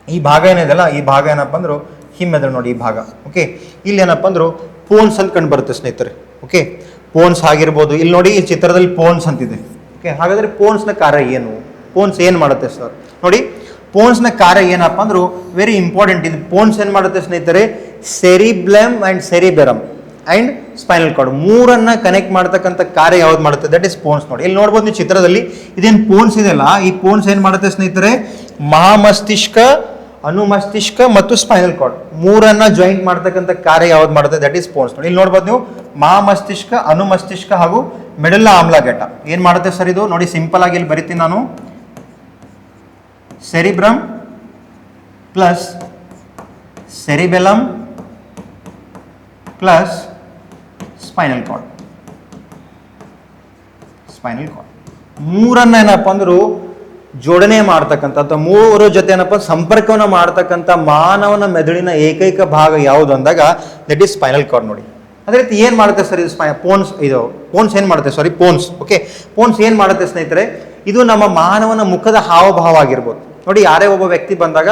ಈ ಭಾಗ ಏನಿದೆಲ್ಲ ಈ ಭಾಗ ಏನಪ್ಪ ಅಂದ್ರು ಹಿಮ್ಮೆದುಳು ನೋಡಿ ಈ ಭಾಗ. ಓಕೆ, ಇಲ್ಲಿ ಏನಪ್ಪ ಅಂದ್ರು ಪೋನ್ಸ್ ಅಂತ ಕಂಡು ಬರುತ್ತೆ ಸ್ನೇಹಿತರೆ. ಓಕೆ, ಪೋನ್ಸ್ ಆಗಿರ್ಬೋದು. ಇಲ್ಲಿ ನೋಡಿ ಈ ಚಿತ್ರದಲ್ಲಿ ಪೋನ್ಸ್ ಅಂತಿದೆ. ಓಕೆ, ಹಾಗಾದ್ರೆ ಪೋನ್ಸ್ನ ಕಾರ್ಯ ಏನು? ಪೋನ್ಸ್ ಏನ್ ಮಾಡುತ್ತೆ ಸರ್? ನೋಡಿ ಪೋನ್ಸ್ನ ಕಾರ್ಯ ಏನಪ್ಪ ಅಂದ್ರು ವೆರಿ ಇಂಪಾರ್ಟೆಂಟ್. ಇದು ಪೋನ್ಸ್ ಏನ್ ಮಾಡುತ್ತೆ ಸ್ನೇಹಿತರೆ, cerebellum and cerebrum and spinal cord ಮೂರನ್ನ ಕನೆಕ್ಟ್ ಮಾಡ್ತಕ್ಕಂಥ ಕಾರ್ಯ ಯಾವ್ದು ಮಾಡುತ್ತೆ ದಟ್ ಇಸ್ ಪೋನ್ಸ್ ನೋಡಿ. ಇಲ್ಲಿ ನೋಡ್ಬೋದು ನೀವು ಚಿತ್ರದಲ್ಲಿ ಇದೇನು ಪೋನ್ಸ್ ಇದೆಯಲ್ಲ, ಈ ಪೋನ್ಸ್ ಏನ್ ಮಾಡುತ್ತೆ ಸ್ನೇಹಿತರೆ, ಮಹಾಮಸ್ತಿಷ್ಕ, ಅನುಮಸ್ತಿಷ್ಕ ಮತ್ತು ಸ್ಪೈನಲ್ ಕಾರ್ಡ್ ಮೂರನ್ನ ಜಾಯಿಂಟ್ ಮಾಡ್ತಕ್ಕಂಥ ಕಾರ್ಯ ಯಾವ್ದು ಮಾಡುತ್ತೆ ದಟ್ ಈಸ್ ಪೋನ್ಸ್ ನೋಡಿ. ಇಲ್ಲಿ ನೋಡ್ಬೋದು ನೀವು ಮಹಾಮಸ್ತಿಷ್ಕ, ಅನುಮಸ್ತಿಷ್ಕ ಹಾಗೂ ಮೆಡುಲಾ ಆಮ್ಲಘಟ್ಟ ಏನ್ ಮಾಡುತ್ತೆ ಸರ್ ಇದು ನೋಡಿ. ಸಿಂಪಲ್ ಆಗಿ ಇಲ್ಲಿ ಬರಿತೀನಿ ನಾನು, ಸೆರಿಬ್ರಮ್ ಪ್ಲಸ್ ಸೆರಿಬೆಲಮ್ ಪ್ಲಸ್ ಸ್ಪೈನಲ್ ಕಾರ್ಡ್ ಮೂರನ್ನ ಏನಪ್ಪ ಅಂದ್ರು ಜೋಡಣೆ ಮಾಡ್ತಕ್ಕಂಥ ಅಥವಾ ಮೂರು ಜೊತೆ ಏನಪ್ಪ ಸಂಪರ್ಕವನ್ನ ಮಾಡ್ತಕ್ಕಂಥ ಮಾನವನ ಮೆದುಳಿನ ಏಕೈಕ ಭಾಗ ಯಾವುದು ಅಂದಾಗ ದಟ್ ಈಸ್ ಸ್ಪೈನಲ್ ಕಾರ್ಡ್ ನೋಡಿ. ಅದೇ ರೀತಿ ಏನ್ ಮಾಡುತ್ತೆ ಸರ್ ಇದು ಪೋನ್ಸ್ ಏನ್ ಮಾಡುತ್ತೆ ಸಾರಿ ಪೋನ್ಸ್. ಓಕೆ, ಪೋನ್ಸ್ ಏನ್ ಮಾಡುತ್ತೆ ಸ್ನೇಹಿತರೆ, ಇದು ನಮ್ಮ ಮಾನವನ ಮುಖದ ಹಾವಭಾವ ಆಗಿರ್ಬೋದು ನೋಡಿ. ಯಾರೇ ಒಬ್ಬ ವ್ಯಕ್ತಿ ಬಂದಾಗ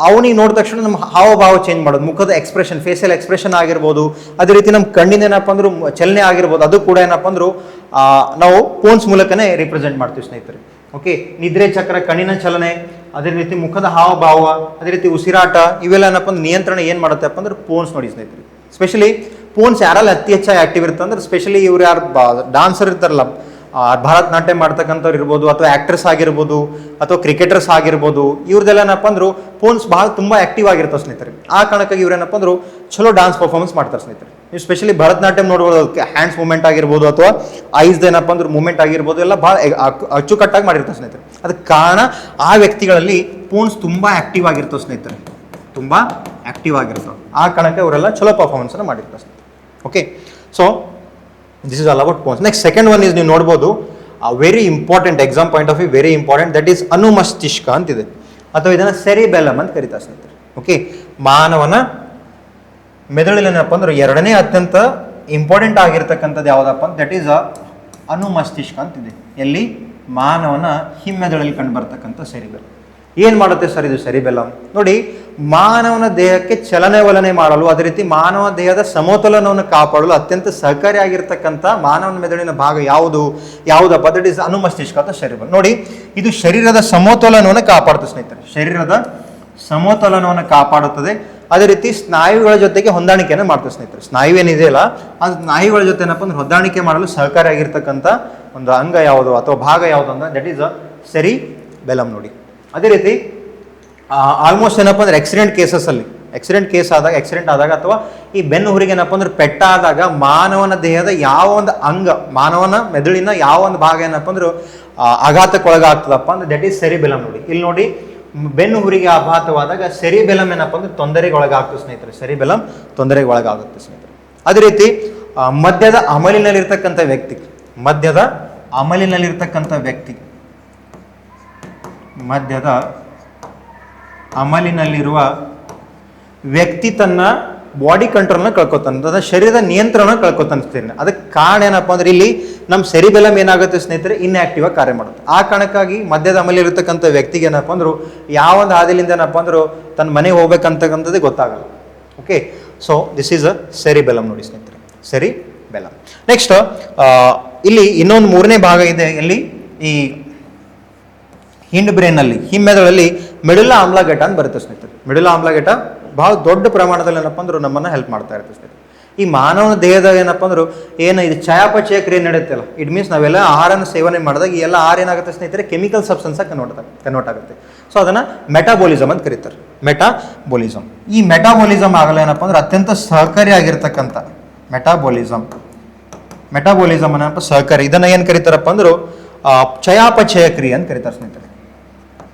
ಅವನಿಗೆ ನೋಡಿದ ತಕ್ಷಣ ನಮ್ಮ ಹಾವಭಾವ ಚೇಂಜ್ ಮಾಡೋದು, ಮುಖದ ಎಕ್ಸ್ಪ್ರೆಷನ್, ಫೇಸಿಯಲ್ ಎಕ್ಸ್ಪ್ರೆಷನ್ ಆಗಿರ್ಬೋದು. ಅದೇ ರೀತಿ ನಮ್ಮ ಕಣ್ಣಿನ ಏನಪ್ಪ ಅಂದ್ರು ಚಲನೆ ಆಗಿರ್ಬೋದು. ಅದು ಕೂಡ ಏನಪ್ಪ ಅಂದ್ರು ನಾವು ಪೋನ್ಸ್ ಮೂಲಕನೇ ರಿಪ್ರೆಸೆಂಟ್ ಮಾಡ್ತೀವಿ ಸ್ನೇಹಿತರೆ. ಓಕೆ, ನಿದ್ರೆ ಚಕ್ರ, ಕಣ್ಣಿನ ಚಲನೆ, ಅದೇ ರೀತಿ ಮುಖದ ಹಾವಭಾವ, ಅದೇ ರೀತಿ ಉಸಿರಾಟ, ಇವೆಲ್ಲ ಏನಪ್ಪ ಅಂದ್ರೆ ನಿಯಂತ್ರಣ ಏನ್ ಮಾಡುತ್ತಪ್ಪ ಅಂದ್ರೆ ಪೋನ್ಸ್ ನೋಡಿ ಸ್ನೇಹಿತರೆ. ಸ್ಪೆಷಲಿ ಪೋನ್ಸ್ ಯಾರಲ್ಲಿ ಅತಿ ಹೆಚ್ಚಾಗಿ ಆಕ್ಟಿವ್ ಇರುತ್ತೆ ಅಂದ್ರೆ ಸ್ಪೆಷಲಿ ಇವ್ರು ಯಾರು ಡಾನ್ಸರ್ ಇರ್ತಾರಲ್ಲ ಭರತನಾಟ್ಯ ಮಾಡ್ತಕ್ಕಂಥವ್ರು ಇರ್ಬೋದು, ಅಥವಾ ಆಕ್ಟರ್ಸ್ ಆಗಿರ್ಬೋದು, ಅಥವಾ ಕ್ರಿಕೆಟರ್ಸ್ ಆಗಿರ್ಬೋದು, ಇವ್ರದೆಲ್ಲ ಏನಪ್ಪ ಅಂದ್ರು ಫೋನ್ಸ್ ಭಾಳ ತುಂಬ ಆಕ್ಟಿವ್ ಆಗಿರ್ತಾವೆ ಸ್ನೇಹಿತರೆ. ಆ ಕಾರಣಕ್ಕಾಗಿ ಇವ್ರೇನಪ್ಪ ಅಂದ್ರು ಚಲೋ ಡಾನ್ಸ್ ಪರ್ಫಾರ್ಮೆನ್ಸ್ ಮಾಡ್ತಾರೆ ಸ್ನೇಹಿತರೆ. ನೀವು ಸ್ಪೆಷಲಿ ಭರತನಾಟ್ಯಂ ನೋಡ್ಬೋದು, ಹ್ಯಾಂಡ್ಸ್ ಮೂವ್ಮೆಂಟ್ ಆಗಿರ್ಬೋದು, ಅಥವಾ ಐಸ್ದು ಏನಪ್ಪ ಅಂದ್ರೆ ಮೂವ್ಮೆಂಟ್ ಆಗಿರ್ಬೋದು, ಎಲ್ಲ ಭಾಳ ಅಚ್ಚುಕಟ್ಟಾಗಿ ಮಾಡಿರ್ತಾರೆ ಸ್ನೇಹಿತರೆ. ಅದಕ್ಕೆ ಕಾರಣ ಆ ವ್ಯಕ್ತಿಗಳಲ್ಲಿ ಫೋನ್ಸ್ ತುಂಬ ಆಕ್ಟಿವ್ ಆಗಿರ್ತವೆ ಸ್ನೇಹಿತರೆ, ತುಂಬ ಆಕ್ಟಿವ್ ಆಗಿರ್ತಾವೆ. ಆ ಕಾರಣಕ್ಕೆ ಅವರೆಲ್ಲ ಚಲೋ ಪರ್ಫಾರ್ಮೆನ್ಸನ್ನು ಮಾಡಿರ್ತಾರೆ ಸ್ನೇಹಿತರೆ. Okay, so this is all about pons. Next second one is ನೀವು ನೋಡ್ಬೋದು, very important, exam point of view very important, that is ಅನುಮಸ್ತಿಷ್ಕ ಅಂತಿದೆ, ಅಥವಾ ಇದನ್ನು ಸೆರಿಬೆಲಮ್ ಅಂತ ಕರೀತಾರೆ ಸ್ನೇಹಿತರೆ. ಓಕೆ, ಮಾನವನ ಮೆದುಳಿನ ಏನಪ್ಪ ಅಂದ್ರೆ ಎರಡನೇ ಅತ್ಯಂತ ಇಂಪಾರ್ಟೆಂಟ್ ಆಗಿರ್ತಕ್ಕಂಥದ್ದು ಯಾವುದಪ್ಪ ಅಂತ ದಟ್ ಈಸ್ ಅನುಮಸ್ತಿಷ್ಕ ಅಂತಿದೆ. ಎಲ್ಲಿ? ಮಾನವನ ಹಿಮ್ಮೆದುಳಲ್ಲಿ ಕಂಡು ಬರ್ತಕ್ಕಂಥ ಸೆರಿಬೆಲಮ್. ಏನು ಮಾಡುತ್ತೆ ಸರ್ ಇದು ಸೆರಿಬೆಲಮ್? ನೋಡಿ, ಮಾನವನ ದೇಹಕ್ಕೆ ಚಲನೆ ಮಾಡಲು, ಅದೇ ರೀತಿ ಮಾನವ ದೇಹದ ಸಮತೋಲನವನ್ನು ಕಾಪಾಡಲು ಅತ್ಯಂತ ಸಹಕಾರಿಯಾಗಿರ್ತಕ್ಕಂಥ ಮಾನವನ ಮೆದುಳಿನ ಭಾಗ ಯಾವುದಪ್ಪ ದಟ್ ಈಸ್ ಅನುಮಸ್ತಿಷ್ಕ ಅಥವಾ ಸೆರಿಬೆಲಮ್. ನೋಡಿ, ಇದು ಶರೀರದ ಸಮತೋಲನವನ್ನು ಕಾಪಾಡುತ್ತೆ ಸ್ನೇಹಿತರೆ, ಶರೀರದ ಸಮತೋಲನವನ್ನು ಕಾಪಾಡುತ್ತದೆ. ಅದೇ ರೀತಿ ಸ್ನಾಯುಗಳ ಜೊತೆಗೆ ಹೊಂದಾಣಿಕೆಯನ್ನು ಮಾಡ್ತದೆ ಸ್ನೇಹಿತರೆ. ಸ್ನಾಯು ಏನಿದೆಯಲ್ಲ, ಆ ಸ್ನಾಯುಗಳ ಜೊತೆ ಏನಪ್ಪ ಅಂದ್ರೆ ಹೊಂದಾಣಿಕೆ ಮಾಡಲು ಸಹಕಾರಿಯಾಗಿರ್ತಕ್ಕಂಥ ಒಂದು ಅಂಗ ಯಾವುದು ಅಥವಾ ಭಾಗ ಯಾವುದು ಅಂದ್ರೆ ದಟ್ ಈಸ್ ಸೆರಿಬೆಲಮ್. ನೋಡಿ, ಅದೇ ರೀತಿ ಆಲ್ಮೋಸ್ಟ್ ಏನಪ್ಪ ಅಂದ್ರೆ ಆಕ್ಸಿಡೆಂಟ್ ಆದಾಗ ಅಥವಾ ಈ ಬೆನ್ನು ಹುರಿಗೆ ಏನಪ್ಪ ಅಂದ್ರೆ ಪೆಟ್ಟಾದಾಗ ಮಾನವನ ದೇಹದ ಯಾವ ಒಂದು ಅಂಗ, ಮಾನವನ ಮೆದುಳಿನ ಯಾವ ಒಂದು ಭಾಗ ಏನಪ್ಪ ಅಂದ್ರೆ ಆಘಾತಕ್ಕೊಳಗಾಗ್ತದಪ್ಪ ಅಂದ್ರೆ ದಟ್ ಈಸ್ ಸೆರಿಬೆಲಮ್. ನೋಡಿ, ಇಲ್ಲಿ ನೋಡಿ, ಬೆನ್ನು ಹುರಿಗೆ ಆಘಾತವಾದಾಗ ಸೆರಿಬೆಲಮ್ ಏನಪ್ಪ ಅಂದ್ರೆ ತೊಂದರೆಗೆ ಒಳಗಾಗ್ತದೆ ಸ್ನೇಹಿತರೆ, ಸೆರಿಬೆಲಮ್ ತೊಂದರೆಗೆ ಒಳಗಾಗುತ್ತೆ ಸ್ನೇಹಿತರೆ. ಅದೇ ರೀತಿ ಮಧ್ಯದ ಅಮಲಿನಲ್ಲಿರ್ತಕ್ಕಂಥ ಅಮಲಿನಲ್ಲಿರುವ ವ್ಯಕ್ತಿ ತನ್ನ ಬಾಡಿ ಕಂಟ್ರೋಲ್ನ ಕಳ್ಕೊತಾನೆ, ಶರೀರದ ನಿಯಂತ್ರಣ ಕಳ್ಕೊತಾನೆ ಸ್ನೇಹಿತರೆ. ಅದಕ್ಕೆ ಕಾರಣ ಏನಪ್ಪ ಅಂದ್ರೆ ಇಲ್ಲಿ ನಮ್ಮ ಸೆರಿಬೆಲಮ್ ಏನಾಗುತ್ತೆ ಸ್ನೇಹಿತರೆ, ಇನ್ಆಕ್ಟಿವ್ ಆಗಿ ಕಾರ್ಯ ಮಾಡುತ್ತೆ. ಆ ಕಾರಣಕ್ಕಾಗಿ ಮಧ್ಯದ ಅಮಲಿರ್ತಕ್ಕಂಥ ವ್ಯಕ್ತಿಗೆ ಏನಪ್ಪ ಅಂದ್ರು ಯಾವ ಒಂದು ಹಾದಿಲಿಂದ ಏನಪ್ಪ ಅಂದ್ರು ತನ್ನ ಮನೆಗೆ ಹೋಗ್ಬೇಕಂತಕ್ಕಂಥದ್ದೇ ಗೊತ್ತಾಗಲ್ಲ. Okay, so this is a cerebellum. ನೋಡಿ ಸ್ನೇಹಿತರೆ, ಸೆರಿಬೆಲಮ್. ನೆಕ್ಸ್ಟ್ ಇಲ್ಲಿ ಇನ್ನೊಂದು ಮೂರನೇ ಭಾಗ ಇದೆ. ಇಲ್ಲಿ ಈ ಹಿಂಡ್ ಬ್ರೈನಲ್ಲಿ, ಹಿಮ್ಮೆದುಳಲ್ಲಿ ಮೆಡುಲಾ ಆಮ್ಲಘಟ ಅಂತ ಬರುತ್ತೆ ಸ್ನೇಹಿತರೆ. ಮೆಡುಲಾ ಆಮ್ಲಘಟ ಬಹಳ ದೊಡ್ಡ ಪ್ರಮಾಣದಲ್ಲಿ ಏನಪ್ಪ ಅಂದ್ರು ನಮ್ಮನ್ನು ಹೆಲ್ಪ್ ಮಾಡ್ತಾ ಇರುತ್ತೆ ಸ್ನೇಹಿತರೆ. ಈ ಮಾನವನ ದೇಹದ ಏನಪ್ಪ ಅಂದ್ರು ಇದು ಚಯಾಪಚಯ ಕ್ರಿಯೆ ನಡೆಯುತ್ತಲ್ಲ, ಇಟ್ ಮೀನ್ಸ್ ನಾವೆಲ್ಲ ಆಹಾರನ ಸೇವನೆ ಮಾಡಿದಾಗ ಈ ಎಲ್ಲ ಆಹಾರ ಏನಾಗುತ್ತೆ ಸ್ನೇಹಿತರೆ, ಕೆಮಿಕಲ್ ಸಬ್ಸ್ಟೆನ್ಸ್ ಆಗಿ ಕನ್ವರ್ಟ್ ಆಗುತ್ತೆ. ಸೊ ಅದನ್ನ ಮೆಟಾಬೋಲಿಸಮ್ ಅಂತ ಕರೀತಾರೆ, ಮೆಟಾಬೋಲಿಸಮ್. ಈ ಮೆಟಾಬೋಲಿಸಮ್ ಆಗಲ್ಲ ಏನಪ್ಪ ಅಂದ್ರೆ ಅತ್ಯಂತ ಸಹಕಾರಿಯಾಗಿರ್ತಕ್ಕಂಥ ಮೆಟಾಬೋಲಿಸಮ್ ಏನಪ್ಪ ಸಹಕಾರಿ. ಇದನ್ನ ಏನ್ ಕರೀತಾರಪ್ಪ ಅಂದ್ರು ಚಯಾಪಚಯ ಕ್ರಿಯೆ ಅಂತ ಕರೀತಾರೆ ಸ್ನೇಹಿತರೆ.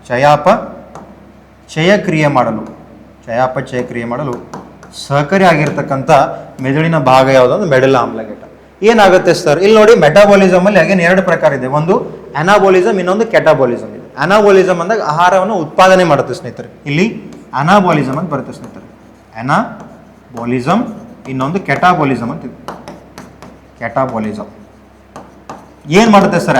ಚಯಾಪಚಯ ಕ್ರಿಯೆ ಮಾಡಲು ಸಹಕಾರಿ ಆಗಿರ್ತಕ್ಕಂಥ ಮೆದುಳಿನ ಭಾಗ ಯಾವುದು ಅಂದ್ರೆ ಮೆಡುಲಾ ಆಮ್ಲಘಟ. ಏನಾಗುತ್ತೆ ಸರ್, ಇಲ್ಲಿ ನೋಡಿ, ಮೆಟಾಬೋಲಿಸಮ್ ಅಲ್ಲಿ ಹಾಗೆ ಎರಡು ಪ್ರಕಾರ ಇದೆ. ಒಂದು ಅನಾಬೋಲಿಸಮ್, ಇನ್ನೊಂದು ಕೆಟಾಬೋಲಿಸಮ್ ಇದೆ. ಅನಾಬೋಲಿಸಮ್ ಅಂದಾಗ ಆಹಾರವನ್ನು ಉತ್ಪಾದನೆ ಮಾಡುತ್ತೆ ಸ್ನೇಹಿತರೆ. ಇಲ್ಲಿ ಅನಾಬೋಲಿಸಮ್ ಅಂತ ಬರುತ್ತೆ ಸ್ನೇಹಿತರೆ, ಅನಾಬೋಲಿಸಮ್. ಇನ್ನೊಂದು ಕೆಟಾಬೋಲಿಸಮ್ ಅಂತ ಇದೆ. ಕೆಟಾಬೋಲಿಸಮ್ ಏನ್ ಮಾಡುತ್ತೆ ಸರ್?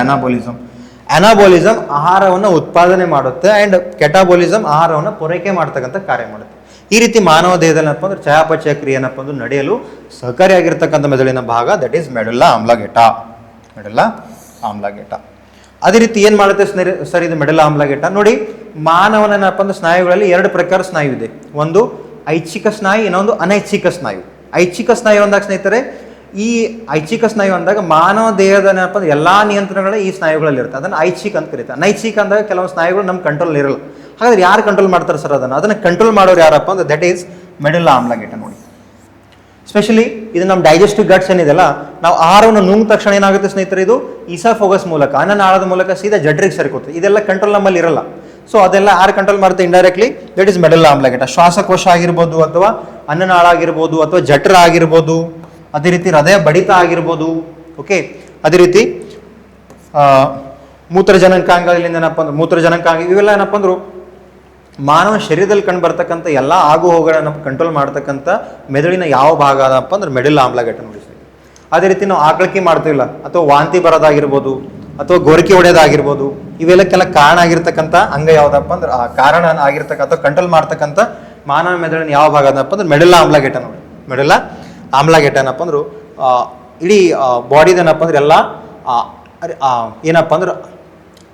ಅನಾಬೋಲಿಸಮ್ ಆಹಾರವನ್ನು ಉತ್ಪಾದನೆ ಮಾಡುತ್ತೆ, ಅಂಡ್ ಕೆಟಾಬೋಲಿಸಮ್ ಆಹಾರವನ್ನು ಪೂರೈಕೆ ಮಾಡ್ತಕ್ಕಂಥ ಕಾರ್ಯ ಮಾಡುತ್ತೆ. ಈ ರೀತಿ ಮಾನವ ದೇಹದಲ್ಲಿ ಏನಪ್ಪ ಅಂದ್ರೆ ಚಯಾಪಚಯ ಕ್ರಿಯೆ ಏನಪ್ಪ ಅಂದ್ರೆ ನಡೆಯಲು ಸಹಕಾರಿಯಾಗಿರ್ತಕ್ಕಂಥ ಮೆದುಳಿನ ಭಾಗ ದಟ್ ಈಸ್ ಮೆಡುಲಾ ಆಮ್ಲಘಟ. ಅದೇ ರೀತಿ ಏನ್ ಮಾಡುತ್ತೆ ಸರ್ ಇದು ಮೆಡುಲಾ ಆಮ್ಲಘಟ? ನೋಡಿ, ಮಾನವನ ಏನಪ್ಪ ಅಂದ್ರೆ ಸ್ನಾಯುಗಳಲ್ಲಿ ಎರಡು ಪ್ರಕಾರ ಸ್ನಾಯು ಇದೆ. ಒಂದು ಐಚ್ಛಿಕ ಸ್ನಾಯು, ಇನ್ನೊಂದು ಅನೈಚ್ಛಿಕ ಸ್ನಾಯು. ಐಚ್ಛಿಕ ಸ್ನಾಯು ಅಂದಾಗ ಸ್ನೇಹಿತರೆ, ಈ ಐಚ್ಛಿಕ ಸ್ನಾಯು ಅಂದಾಗ ಮಾನವ ದೇಹದ ಏನಪ್ಪ ಅಂದ್ರೆ ಎಲ್ಲಾ ನಿಯಂತ್ರಣಗಳು ಈ ಸ್ನಾಯುಗಳಲ್ಲಿ ಇರುತ್ತೆ, ಅದನ್ನ ಐಚ್ಛಿಕ ಅಂತ ಕರೀತಾರೆ. ಅನೈಚ್ಛಿಕ ಅಂದಾಗ ಕೆಲವು ಸ್ನಾಯುಗಳು ನಮ್ಮ ಕಂಟ್ರೋಲ್ ಇರಲ್ಲ. ಹಾಗಾದ್ರೆ ಯಾರು ಕಂಟ್ರೋಲ್ ಮಾಡ್ತಾರೆ ಸರ್ ಅದನ್ನ ಕಂಟ್ರೋಲ್ ಮಾಡೋರು ಯಾರಪ್ಪ ಅಂದ್ರೆ ದಟ್ ಈಸ್ ಮೆಡುಲಾ ಆಮ್ಲಘಟ. ನೋಡಿ, ಸ್ಪೆಷಲಿ ಇದು ನಮ್ಮ ಡೈಜೆಸ್ಟಿವ್ ಗಟ್ಸ್ ಏನಿದೆಲ್ಲ, ನಾವು ಆಹಾರವನ್ನು ನುಂಗಿದ ತಕ್ಷಣ ಏನಾಗುತ್ತೆ ಸ್ನೇಹಿತರೆ, ಇದು ಈಸಾಫೋಗಸ್ ಮೂಲಕ, ಅನ್ನನಾಳದ ಮೂಲಕ ಸೀದಾ ಜಠರಿಗೆ ಸೇರ್ಕೋತ್ತೆ. ಇದೆಲ್ಲ ಕಂಟ್ರೋಲ್ ನಮ್ಮಲ್ಲಿ ಇರಲ್ಲ. ಸೊ ಅದೆಲ್ಲ ಯಾರು ಕಂಟ್ರೋಲ್ ಮಾಡುತ್ತೆ ಇಂಡೈರೆಕ್ಟ್ಲಿ, ದಟ್ ಈಸ್ ಮೆಡುಲಾ ಆಮ್ಲಘಟ. ಶ್ವಾಸಕೋಶ ಆಗಿರ್ಬೋದು, ಅಥವಾ ಅನ್ನನಾಳ ಆಗಿರ್ಬೋದು, ಅಥವಾ ಜಠರ ಆಗಿರ್ಬೋದು, ಅದೇ ರೀತಿ ಹೃದಯ ಬಡಿತ ಆಗಿರ್ಬೋದು. ಓಕೆ, ಅದೇ ರೀತಿ ಮೂತ್ರಜನಕಾಂಗ, ಇವೆಲ್ಲ ಏನಪ್ಪ ಅಂದ್ರು ಮಾನವ ಶರೀರದಲ್ಲಿ ಕಂಡು ಬರ್ತಕ್ಕಂಥ ಎಲ್ಲ ಆಗು ಹೋಗುಗಳನ್ನ ಕಂಟ್ರೋಲ್ ಮಾಡ್ತಕ್ಕಂಥ ಮೆದುಳಿನ ಯಾವ ಭಾಗ ಅದಪ್ಪ ಅಂದ್ರೆ ಮೆಡುಲಾ ಆಮ್ಲಘಟ. ನೋಡಿ, ಅದೇ ರೀತಿ ನಾವು ಆಕಳಿಕೆ ಮಾಡ್ತೀವಿಲ್ಲ, ಅಥವಾ ವಾಂತಿ ಬರೋದಾಗಿರ್ಬೋದು, ಅಥವಾ ಗೋರಿಕೆ ಹೊಡೆಯೋದಾಗಿರ್ಬೋದು, ಇವೆಲ್ಲಕ್ಕೆಲ್ಲ ಕಾರಣ ಆಗಿರ್ತಕ್ಕಂಥ ಅಂಗ ಯಾವ್ದಪ್ಪ ಅಂದ್ರೆ ಆ ಕಾರಣ ಆಗಿರ್ತಕ್ಕಂಥ ಕಂಟ್ರೋಲ್ ಮಾಡ್ತಕ್ಕಂಥ ಮಾನವ ಮೆದುಳಿನ ಯಾವ ಭಾಗ ಅದಪ್ಪ ಅಂದ್ರೆ ಮೆಡುಲಾ ಆಮ್ಲಘಟ. ನೋಡಿ, ಮೆಡುಲಾ ಆಮ್ಲಘಟ ಏನಪ್ಪ ಅಂದ್ರು ಇಡೀ ಬಾಡಿದೇನಪ್ಪ ಅಂದ್ರೆ ಎಲ್ಲ ಏನಪ್ಪ ಅಂದ್ರೆ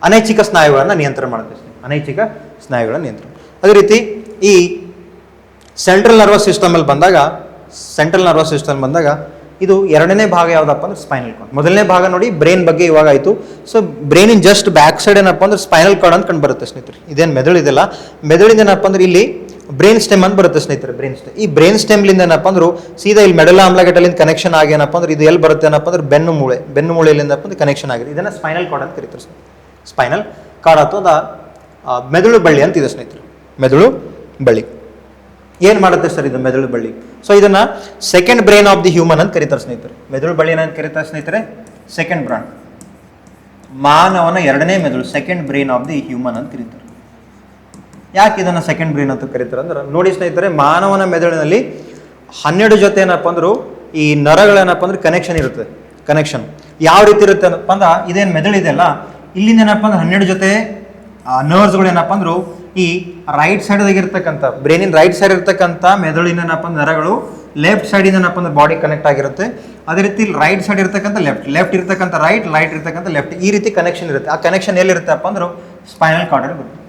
ಅನೈಚ್ಛಿಕ ಸ್ನಾಯುಗಳನ್ನು ನಿಯಂತ್ರಣ ಮಾಡುತ್ತೆ. ಅನೈಚ್ಛಿಕ ಸ್ನಾಯುಗಳ ನಿಯಂತ್ರಣ. ಅದೇ ರೀತಿ ಈ ಸೆಂಟ್ರಲ್ ನರ್ವಸ್ ಸಿಸ್ಟಮ್ ಬಂದಾಗ ಇದು ಎರಡನೇ ಭಾಗ ಯಾವುದಪ್ಪ ಅಂದ್ರೆ ಸ್ಪೈನಲ್ ಕಾರ್ಡ್. ಮೊದಲನೇ ಭಾಗ ನೋಡಿ ಬ್ರೈನ್ ಬಗ್ಗೆ ಇವಾಗ ಆಯಿತು. ಸೊ ಬ್ರೈನಿನ ಜಸ್ಟ್ ಬ್ಯಾಕ್ ಸೈಡ್ ಏನಪ್ಪ ಅಂದ್ರೆ ಸ್ಪೈನಲ್ ಕಾರ್ಡ್ ಅಂತ ಕಂಡು ಬರುತ್ತೆ ಸ್ನೇಹಿತರೆ. ಇದೇನು ಮೆದುಳು ಇದೆಲ್ಲ, ಮೆದುಳಿಂದ ಏನಪ್ಪ ಅಂದ್ರೆ ಇಲ್ಲಿ ಬ್ರೈನ್ ಸ್ಟೆಮ್ ಅಂತ ಬರುತ್ತೆ ಸ್ನೇಹಿತರೆ. ಬ್ರೈನ್ ಸ್ಟೆಮ್, ಈ ಬ್ರೈನ್ ಸ್ಟೆಮ್ಲಿಂದ ಏನಪ್ಪ ಅಂದ್ರೆ ಸೀದಾ ಇಲ್ಲಿ ಮೆಡಲ ಆಮ್ಲಘಟಲಿಂದ ಕನೆಕ್ಷನ್ ಆಗಿ ಏನಪ್ಪ ಅಂದ್ರೆ ಇದು ಎಲ್ಲಿ ಬರುತ್ತೆ ಏನಪ್ಪ ಅಂದ್ರೆ ಬೆನ್ನು ಮೂಳೆಯಿಂದ ಅಂದ್ರೆ ಕನೆಕ್ಷನ್ ಆಗಿದೆ. ಇದನ್ನ ಸ್ಪೈನಲ್ ಕಾರ್ಡ್ ಅಂತ ಕರೀತಾರೆ. ಸ್ಪೈನಲ್ ಕಾರ್ಡ್ ಅಥವಾ ಮೆದುಳು ಬಳ್ಳಿ ಅಂತ ಇದೆ ಸ್ನೇಹಿತರೆ. ಮೆದುಳು ಬಳ್ಳಿ ಏನು ಮಾಡುತ್ತೆ ಸರ್ ಇದು ಮೆದುಳು ಬಳ್ಳಿ? ಸೊ ಇದನ್ನ second brain of the human ಅಂತ ಕರೀತಾರೆ ಸ್ನೇಹಿತರೆ. ಮೆದುಳು ಬಳ್ಳಿ ಏನಂತ ಕರೀತಾರೆ ಸ್ನೇಹಿತರೆ? ಸೆಕೆಂಡ್ ಬ್ರೈನ್, ಮಾನವನ ಎರಡನೇ ಮೆದುಳು, second brain of the human ಅಂತ ಕರೀತಾರೆ. ಯಾಕೆ ಇದನ್ನ ಸೆಕೆಂಡ್ ಬ್ರೈನ್ ಅಂತ ಕರೀತಾರೆ ಅಂದ್ರೆ ನೋಡಿ ಸ್ನೇಹಿತರೆ, ಮಾನವನ ಮೆದುಳಿನಲ್ಲಿ 12 ಜೊತೆ ಏನಪ್ಪ ಅಂದ್ರು ಈ ನರಗಳೇನಪ್ಪ ಅಂದ್ರೆ ಕನೆಕ್ಷನ್ ಇರುತ್ತೆ. ಕನೆಕ್ಷನ್ ಯಾವ ರೀತಿ ಇರುತ್ತೆ ಏನಪ್ಪ ಅಂದ್ರೆ ಇದೇನು ಮೆದುಳು ಇದೆಯಲ್ಲ, ಇಲ್ಲಿಂದ ಏನಪ್ಪ ಅಂದ್ರೆ 12 ಜೊತೆ ನರ್ವ್ಸ್ಗಳು ಏನಪ್ಪ ಅಂದ್ರು ಈ ರೈಟ್ ಸೈಡ್ ಇರ್ತಕ್ಕಂಥ ಬ್ರೈನಿನ ರೈಟ್ ಸೈಡ್ ಇರ್ತಕ್ಕಂಥ ಮೆದುಳಿನ ಏನಪ್ಪ ಅಂದ್ರೆ ನರಗಳು ಲೆಫ್ಟ್ ಸೈಡ್ ಏನಪ್ಪ ಅಂದ್ರೆ ಬಾಡಿ ಕನೆಕ್ಟ್ ಆಗಿರುತ್ತೆ. ಅದೇ ರೀತಿ ರೈಟ್ ಸೈಡ್ ಇರ್ತಕ್ಕಂಥ ಲೆಫ್ಟ್ ಇರ್ತಕ್ಕಂಥ ರೈಟ್ ಇರ್ತಕ್ಕಂಥ ಲೆಫ್ಟ್, ಈ ರೀತಿ ಕನೆಕ್ಷನ್ ಇರುತ್ತೆ. ಆ ಕನೆಕ್ಷನ್ ಎಲ್ಲಿರುತ್ತಪ್ಪ ಅಂದ್ರೆ ಸ್ಪೈನಲ್ ಕಾರ್ಡ್ ಅಲ್ಲಿ ಬರುತ್ತೆ.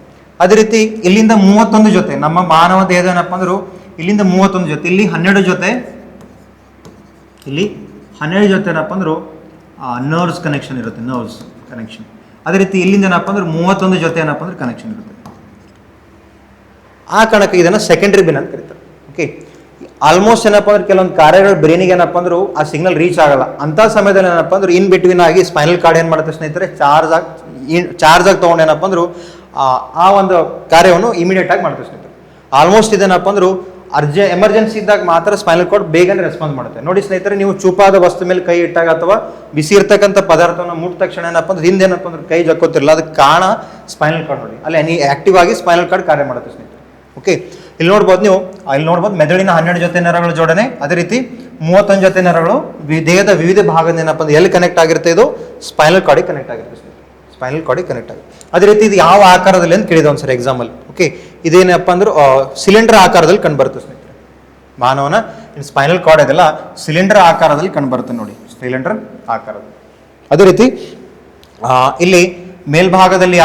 ಅದೇ ರೀತಿ ಇಲ್ಲಿಂದ 31 ಜೊತೆ ನಮ್ಮ ಮಾನವ ದೇಹದ ಏನಪ್ಪ ಅಂದ್ರು ಇಲ್ಲಿಂದ 31 ಜೊತೆ, ಇಲ್ಲಿ 12 ಜೊತೆ, ಇಲ್ಲಿ 12 ಜೊತೆ ಏನಪ್ಪ ಅಂದ್ರು ನರ್ವ್ಸ್ ಕನೆಕ್ಷನ್ ಇರುತ್ತೆ. Nerves connection. ಅದೇ ರೀತಿ ಇಲ್ಲಿಂದ ಏನಪ್ಪ ಅಂದ್ರೆ 31 ಜೊತೆ ಏನಪ್ಪ ಅಂದ್ರೆ ಕನೆಕ್ಷನ್ ಇರುತ್ತೆ. ಆ ಕಾರಣಕ್ಕೆ ಇದನ್ನ ಸೆಕೆಂಡರಿ ಬ್ರೈನ್ ಅಂತ ಕರೀತಾರೆ. ಓಕೆ, ಆಲ್ಮೋಸ್ಟ್ ಏನಪ್ಪ ಅಂದ್ರೆ ಕೆಲವೊಂದು ಕಾರ್ಯಗಳು ಬ್ರೈನಿಗೆ ಏನಪ್ಪ ಅಂದ್ರು ಆ ಸಿಗ್ನಲ್ ರೀಚ್ ಆಗಲ್ಲ. ಅಂತ ಸಮಯದಲ್ಲಿ ಏನಪ್ಪ ಅಂದ್ರೆ ಇನ್ ಬಿಟ್ವೀನ್ ಆಗಿ ಸ್ಪೈನಲ್ ಕಾರ್ಡ್ ಏನ್ ಮಾಡುತ್ತೆ ಸ್ನೇಹಿತರೆ, ಚಾರ್ಜ್ ಆಗಿ ತಗೊಂಡು ಏನಪ್ಪ ಅಂದ್ರು ಆ ಒಂದು ಕಾರ್ಯವನ್ನು ಇಮಿಡಿಯೇಟ್ ಆಗಿ ಮಾಡುತ್ತೆ ಸ್ನೇಹಿತರೆ. ಆಲ್ಮೋಸ್ಟ್ ಇದೇನಪ್ಪ ಅಂದ್ರು ಎಮರ್ಜೆನ್ಸಿ ಇದ್ದಾಗ ಮಾತ್ರ ಸ್ಪೈನಲ್ ಕಾರ್ಡ್ ಬೇಗನೆ ರೆಸ್ಪಾನ್ಸ್ ಮಾಡುತ್ತೆ. ನೋಡಿ ಸ್ನೇಹಿತರೆ, ನೀವು ಚೂಪಾದ ವಸ್ತು ಮೇಲೆ ಕೈ ಇಟ್ಟಾಗ ಅಥವಾ ಬಿಸಿ ಇರ್ತಕ್ಕಂಥ ಪದಾರ್ಥವನ್ನು ಮುಟ್ಟ ತಕ್ಷಣ ಏನಪ್ಪ ಅಂದ್ರೆ ಹಿಂದೆ ಏನಪ್ಪ ಅಂದ್ರೆ ಕೈ ಜಕ್ಕೋತಿರಲ್ಲ, ಅದಕ್ಕೆ ಕಾರಣ ಸ್ಪೈನಲ್ ಕಾರ್ಡ್. ನೋಡಿ ಅಲ್ಲಿ ಆಕ್ಟಿವ್ ಆಗಿ ಸ್ಪೈನಲ್ ಕಾರ್ಡ್ ಕಾರ್ಯ ಮಾಡುತ್ತೆ ಸ್ನೇಹಿತರೆ. ಓಕೆ, ಇಲ್ಲಿ ನೋಡ್ಬೋದು ನೀವು, ಇಲ್ಲಿ ನೋಡ್ಬೋದು ಮೆದುಳಿನ 12 ಜೊತೆ ನರಗಳ ಜೋಡಣೆ, ಅದೇ ರೀತಿ 31 ಜೊತೆ ನರಗಳು ದೇಹದ ವಿವಿಧ ಭಾಗದ ಏನಪ್ಪ ಅಂದ್ರೆ ಎಲ್ಲಿ ಕನೆಕ್ಟ್ ಆಗಿರುತ್ತೆ, ಇದು ಸ್ಪೈನಲ್ ಕಾರ್ಡಿಗೆ ಕನೆಕ್ಟ್ ಆಗಿರುತ್ತೆ. ಸ್ಪೈನಲ್ ಕಾರ್ಡಿಗೆ ಕನೆಕ್ಟ್ ಆಗುತ್ತೆ. ಅದೇ ರೀತಿ ಇದು ಯಾವ ಆಕಾರದಲ್ಲಿ ಅಂತ ಕೇಳಿದ ಒಂದ್ಸರಿ ಎಕ್ಸಾಂಪಲ್. ಓಕೆ, ಇದೇನಪ್ಪ ಅಂದ್ರೆ ಸಿಲಿಂಡರ್ ಆಕಾರದಲ್ಲಿ ಕಂಡುಬರುತ್ತೆ ಸ್ನೇಹಿತರೆ. ಮಾನವನ ಸ್ಪೈನಲ್ ಕಾರ್ಡ್ ಇದೆಲ್ಲ ಸಿಲಿಂಡರ್ ಆಕಾರದಲ್ಲಿ ಕಂಡುಬರುತ್ತೆ ನೋಡಿ, ಸಿಲಿಂಡರ್ ಆಕಾರದಲ್ಲಿ. ಅದೇ ರೀತಿ ಇಲ್ಲಿ ಮೇಲ್ಭಾಗದಲ್ಲಿ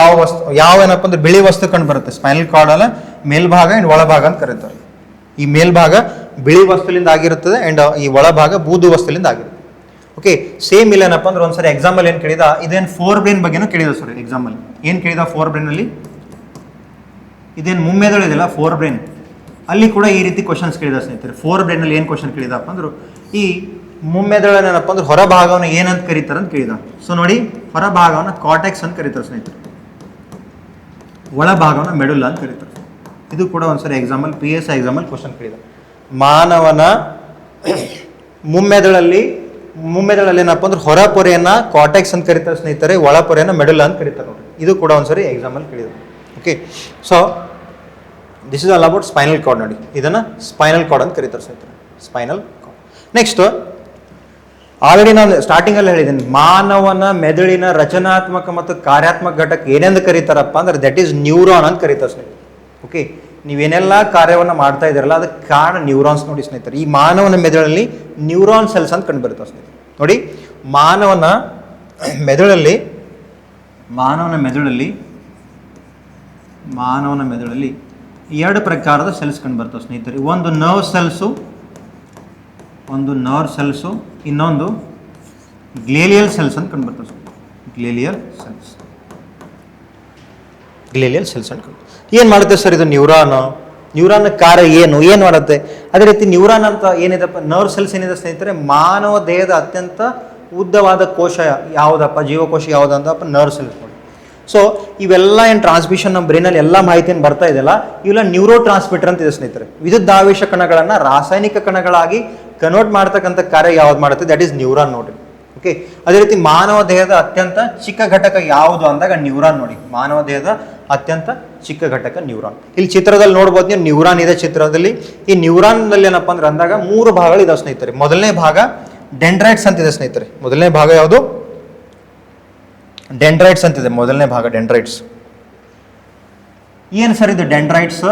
ಯಾವ ಏನಪ್ಪ ಅಂದ್ರೆ ಬಿಳಿ ವಸ್ತು ಕಂಡು ಬರುತ್ತೆ ಸ್ಪೈನಲ್ ಕಾರ್ಡ್ ಅಲ್ಲ, ಮೇಲ್ಭಾಗ ಅಂಡ್ ಒಳಭಾಗ ಅಂತ ಕರೀತಾರೆ. ಈ ಮೇಲ್ಭಾಗ ಬಿಳಿ ವಸ್ತುಲಿಂದ ಆಗಿರುತ್ತದೆ ಅಂಡ್ ಈ ಒಳಭಾಗ ಬೂದು ವಸ್ತುಲಿಂದ ಆಗಿರುತ್ತೆ. ಓಕೆ, ಸೇಮ್ ಇಲ್ಲ ಏನಪ್ಪ ಅಂದ್ರೆ ಒಂದ್ಸರಿ ಎಕ್ಸಾಂಪಲ್ ಏನ್ ಕೇಳಿದ, ಇದೇನು 4 ಬ್ರೈನ್ ಬಗ್ಗೆನೂ ಕೇಳಿದ ಸರ್. ಎಕ್ಸಾಂಪಲ್ ಏನ್ ಕೇಳಿದ 4 ಬ್ರೈನ್ ಅಲ್ಲಿ, ಇದೇನು ಮುಮ್ಮೆದುಳು ಇದೆಯಲ್ಲ 4 ಬ್ರೈನ್, ಅಲ್ಲಿ ಕೂಡ ಈ ರೀತಿ ಕ್ವಶನ್ಸ್ ಕೇಳಿದ ಸ್ನೇಹಿತರೆ. 4 ಬ್ರೈನ್ ಅಲ್ಲಿ ಏನ್ ಕ್ವಶನ್ ಕೇಳಿದಪ್ಪ ಅಂದ್ರೆ ಈ ಮುಮ್ಮೆದುಳೇನಪ್ಪ ಅಂದ್ರೆ ಹೊರಭಾಗವನ್ನು ಏನಂತ ಕರೀತಾರೆ ಅಂತ ಕೇಳಿದ. ಸೊ ನೋಡಿ, ಹೊರಭಾಗವನ್ನು ಕಾರ್ಟೆಕ್ಸ್ ಅಂತ ಕರೀತಾರೆ ಸ್ನೇಹಿತರೆ, ಒಳಭಾಗವನ್ನು ಮೆಡುಲ್ಲ ಅಂತ ಕರೀತಾರೆ. ಇದು ಕೂಡ ಒಂದ್ಸರಿ ಎಕ್ಸಾಂಪಲ್ PSI ಎಕ್ಸಾಂಪಲ್ ಕ್ವಶನ್ ಕೇಳಿದ. ಮಾನವನ ಮುಮ್ಮೆದುಳಲ್ಲಿ ಏನಪ್ಪ ಅಂದ್ರೆ ಹೊರ ಪೊರೆಯನ್ನ ಕಾರ್ಟೆಕ್ಸ್ ಅಂತ ಕರೀತಾರೆ ಸ್ನೇಹಿತರೆ, ಒಳ ಪೊರೆಯನ್ನ ಮೆಡುಲ್ಲ ಅಂತ ಕರೀತಾರೆ ನೋಡಿ. ಇದು ಕೂಡ ಒಂದ್ಸರಿ ಎಕ್ಸಾಂಪಲ್ ಕೇಳಿದ. Okay, so this is all about spinal cord. ನೋಡಿ, ಇದನ್ನ ಸ್ಪೈನಲ್ ಕಾರ್ಡ್ ಅಂತ ಕರೀತಾರೆ ಸ್ನೇಹಿತರೆ, ಸ್ಪೈನಲ್ ಕಾರ್ಡ್. ನೆಕ್ಸ್ಟ್, ಆಲ್ರೆಡಿ ನಾನು ಸ್ಟಾರ್ಟಿಂಗ್ ಅಲ್ಲಿ ಹೇಳಿದ್ದೀನಿ, ಮಾನವನ ಮೆದುಳಿನ ರಚನಾತ್ಮಕ ಮತ್ತು ಕಾರ್ಯಾತ್ಮಕ ಘಟಕ ಏನೆಂದು ಕರೀತಾರಪ್ಪ ಅಂದ್ರೆ ದಟ್ ಈಸ್ ನ್ಯೂರಾನ್ ಅಂತ ಕರೀತಾರೆ ಸ್ನೇಹಿತರೆ. ಓಕೆ, ನೀವೇನೆಲ್ಲ ಕಾರ್ಯವನ್ನು ಮಾಡ್ತಾ ಇದ್ದೀರಲ್ಲ ಅದಕ್ಕೆ ಕಾರಣ ನ್ಯೂರಾನ್ಸ್ ನೋಡಿ ಸ್ನೇಹಿತರೆ. ಈ ಮಾನವನ ಮೆದುಳಲ್ಲಿ ನ್ಯೂರಾನ್ ಸೆಲ್ಸ್ ಅಂತ ಕಂಡು ಬರುತ್ತೆ ಸ್ನೇಹಿತರೆ. ನೋಡಿ, ಮಾನವನ ಮೆದುಳಲ್ಲಿ 2 ಪ್ರಕಾರದ ಸೆಲ್ಸ್ ಕಂಡು ಬರ್ತವೆ ಸ್ನೇಹಿತರೆ. ಒಂದು ನರ್ವ್ ಸೆಲ್ಸು, ಇನ್ನೊಂದು ಗ್ಲೇಲಿಯಲ್ ಸೆಲ್ಸ್ ಅಂತ ಕಂಡು ಬರ್ತವೆ. ಗ್ಲೇಲಿಯಲ್ ಸೆಲ್ಸ್ ಅಂತ ಏನು ಮಾಡುತ್ತೆ ಸರ್ ಇದು ನ್ಯೂರಾನ್ ಕಾರ್ಯ ಏನು ಮಾಡುತ್ತೆ? ಅದೇ ರೀತಿ ನ್ಯೂರಾನ್ ಅಂತ ಏನಿದೆಪ್ಪ, ನರ್ವ್ ಸೆಲ್ಸ್ ಏನಿದೆ ಸ್ನೇಹಿತರೆ, ಮಾನವ ದೇಹದ ಅತ್ಯಂತ ಉದ್ದವಾದ ಕೋಶ ಯಾವುದಪ್ಪ, ಜೀವಕೋಶ ಯಾವುದಂದಪ್ಪ, ನರ್ವ್ ಸೆಲ್ಸ್ ನೋಡಿ. ಸೊ ಇವೆಲ್ಲ ಏನು ಟ್ರಾನ್ಸ್ಮಿಷನ್ ನಮ್ಮ ಬ್ರೈನಲ್ಲಿ ಎಲ್ಲ ಮಾಹಿತಿಯನ್ನು ಬರ್ತಾ ಇದೆಯಲ್ಲ, ಇವೆಲ್ಲ ನ್ಯೂರೋ ಟ್ರಾನ್ಸ್ಮಿಟರ್ ಅಂತ ಇದೆ ಸ್ನೇಹಿತರೆ. ವಿದ್ಯುದಾವೇಶ ಕಣಗಳನ್ನು ರಾಸಾಯನಿಕ ಕಣಗಳಾಗಿ ಕನ್ವರ್ಟ್ ಮಾಡ್ತಕ್ಕಂಥ ಕಾರ್ಯ ಯಾವ್ದು ಮಾಡುತ್ತೆ, ದಟ್ ಈಸ್ ನ್ಯೂರಾನ್ ನೋಡಿ. ಓಕೆ, ಅದೇ ರೀತಿ ಮಾನವ ದೇಹದ ಅತ್ಯಂತ ಚಿಕ್ಕ ಘಟಕ ಯಾವುದು ಅಂದಾಗ ನ್ಯೂರಾನ್ ನೋಡಿ. ಮಾನವ ದೇಹದ ಅತ್ಯಂತ ಚಿಕ್ಕ ಘಟಕ ನ್ಯೂರಾನ್. ಇಲ್ಲಿ ಚಿತ್ರದಲ್ಲಿ ನೋಡ್ಬೋದು ನೀವು, ನ್ಯೂರಾನ್ ಇದೆ ಚಿತ್ರದಲ್ಲಿ. ಈ ನ್ಯೂರಾನ್ ನಲ್ಲಿ ಏನಪ್ಪ ಅಂದ್ರೆ ಅಂದಾಗ 3 ಭಾಗಗಳು ಇದಾವೆ ಸ್ನೇಹಿತರೆ. ಮೊದಲನೇ ಭಾಗ ಡೆಂಡ್ರೈಟ್ಸ್ ಅಂತಿದೆ ಸ್ನೇಹಿತರೆ. ಮೊದಲನೇ ಭಾಗ ಯಾವುದು? ಡೆಂಡ್ರೈಟ್ಸ್ ಅಂತಿದೆ. ಮೊದಲನೇ ಭಾಗ ಡೆಂಡ್ರೈಟ್ಸ್. ಏನು ಸರ್ ಇದು ಡೆಂಡ್ರೈಟ್ಸ್?